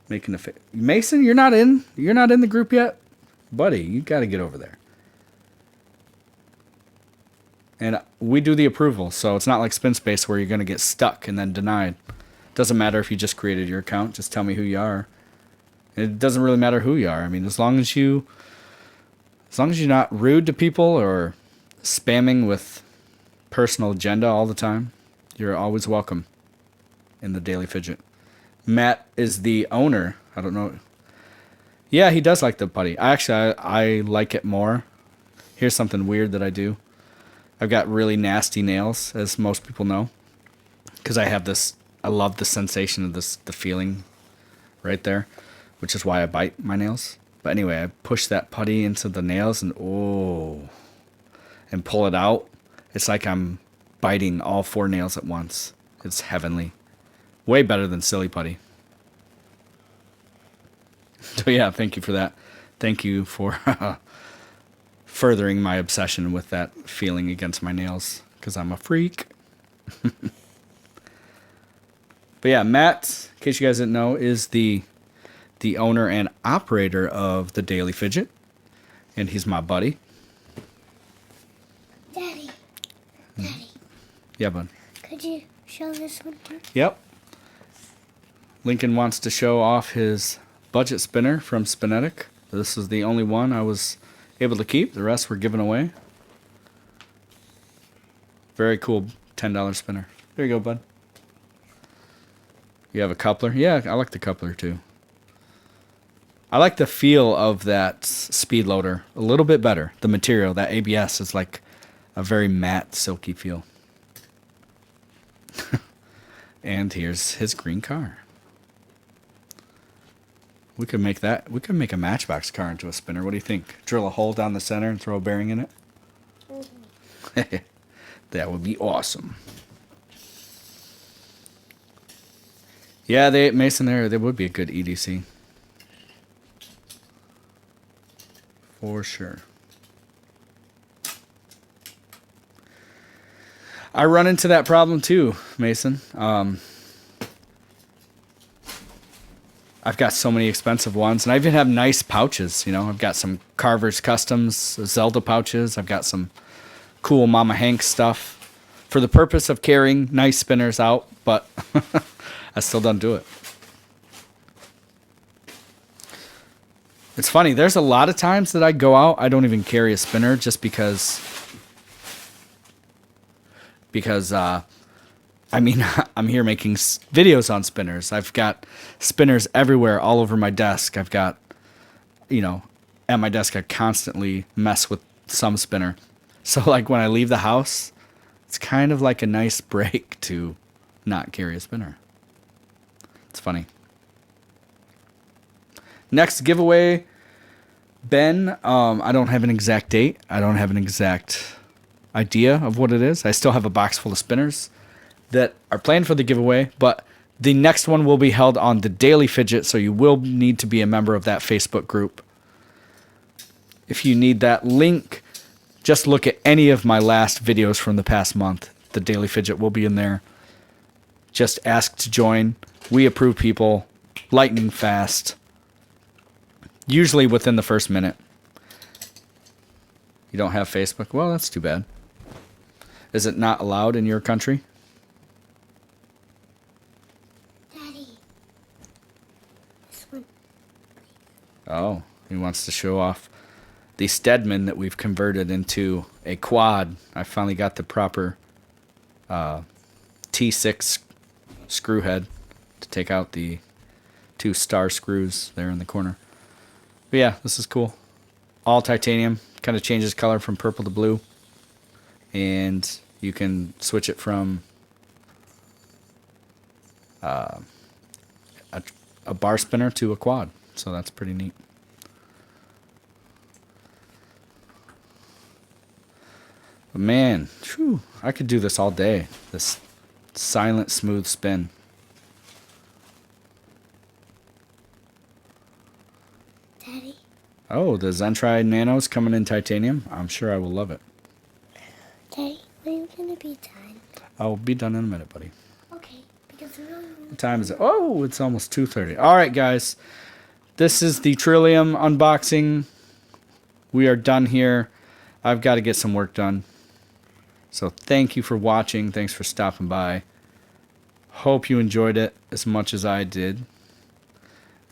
Making a Mason, you're not in the group yet? Buddy, you got to get over there. And we do the approval, so it's not like Spin Space where you're going to get stuck and then denied. Doesn't matter if you just created your account, just tell me who you are. It doesn't really matter who you are. I mean, as long as you're not rude to people or spamming with personal agenda all the time, you're always welcome in the Daily Fidget. Matt is the owner. I don't know. Yeah, he does like the putty. I like it more. Here's something weird that I do. I've got really nasty nails, as most people know, because I love the sensation of the feeling right there, which is why I bite my nails. But anyway, I push that putty into the nails and pull it out. It's like I'm biting all 4 nails at once. It's heavenly. Way better than silly putty. So yeah, thank you for that. Thank you for furthering my obsession with that feeling against my nails, because I'm a freak. But yeah, Matt, in case you guys didn't know, is the owner and operator of the Daily Fidget, and he's my buddy. Daddy. Yeah, bud. Could you show this one too? Yep. Lincoln wants to show off his budget spinner from Spinetic. This is the only one I was able to keep. The rest were given away. Very cool $10 spinner. There you go, bud. You have a coupler? Yeah, I like the coupler too. I like the feel of that speed loader a little bit better. The material, that ABS, is like a very matte, silky feel. And here's his green car. We could make a Matchbox car into a spinner. What do you think? Drill a hole down the center and throw a bearing in it? Mm-hmm. That would be awesome. Yeah, Mason, they would be a good EDC. For sure. I run into that problem too, Mason. I've got so many expensive ones, and I even have nice pouches. You know, I've got some Carver's Customs Zelda pouches. I've got some cool Mama Hank stuff for the purpose of carrying nice spinners out, but I still don't do it. It's funny. There's a lot of times that I go out, I don't even carry a spinner just because I'm here making videos on spinners. I've got spinners everywhere, all over my desk. I've got, at my desk, I constantly mess with some spinner. So, like, when I leave the house, it's kind of like a nice break to not carry a spinner. It's funny. Next giveaway, Ben. I don't have an exact date. I don't have an exact idea of what it is. I still have a box full of spinners that are planned for the giveaway, but the next one will be held on the Daily Fidget, so you will need to be a member of that Facebook group. If you need that link, just look at any of my last videos from the past month. The Daily Fidget will be in there. Just ask to join. We approve people lightning fast, usually within the first minute. You don't have Facebook? Well, that's too bad. Is it not allowed in your country? Oh, he wants to show off the Stedman that we've converted into a quad. I finally got the proper T6 screw head to take out the 2 star screws there in the corner. But yeah, this is cool. All titanium. Kind of changes color from purple to blue. And you can switch it from a bar spinner to a quad. So that's pretty neat. But man, whew, I could do this all day. This silent, smooth spin. Oh, the Zentride Nanos coming in titanium. I'm sure I will love it. Daddy, when are you gonna be done? I'll be done in a minute, buddy. Okay, because we're really. What time is it? Oh, it's almost 2:30. All right, guys. This is the Trillium unboxing. We are done here. I've got to get some work done. So thank you for watching. Thanks for stopping by. Hope you enjoyed it as much as I did.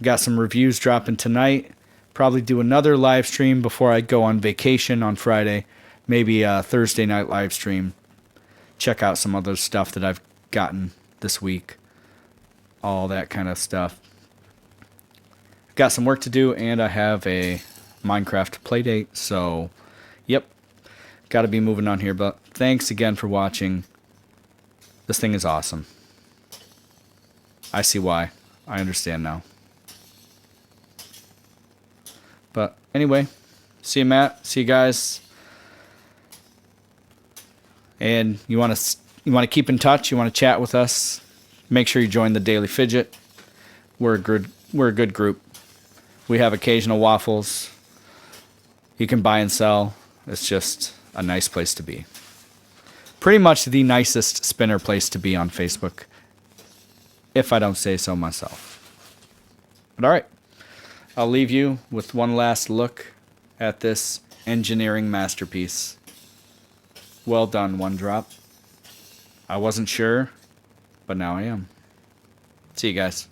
Got some reviews dropping tonight. Probably do another live stream before I go on vacation on Friday. Maybe a Thursday night live stream. Check out some other stuff that I've gotten this week. All that kind of stuff. Got some work to do, and I have a Minecraft playdate. So, yep. Got to be moving on here. But thanks again for watching. This thing is awesome. I see why. I understand now. But anyway, see you, Matt. See you guys. And you want to keep in touch. You want to chat with us. Make sure you join the Daily Fidget. We're a good group. We have occasional waffles. You can buy and sell. It's just a nice place to be. Pretty much the nicest spinner place to be on Facebook, if I don't say so myself. But all right. I'll leave you with one last look at this engineering masterpiece. Well done, One Drop. I wasn't sure, but now I am. See you guys.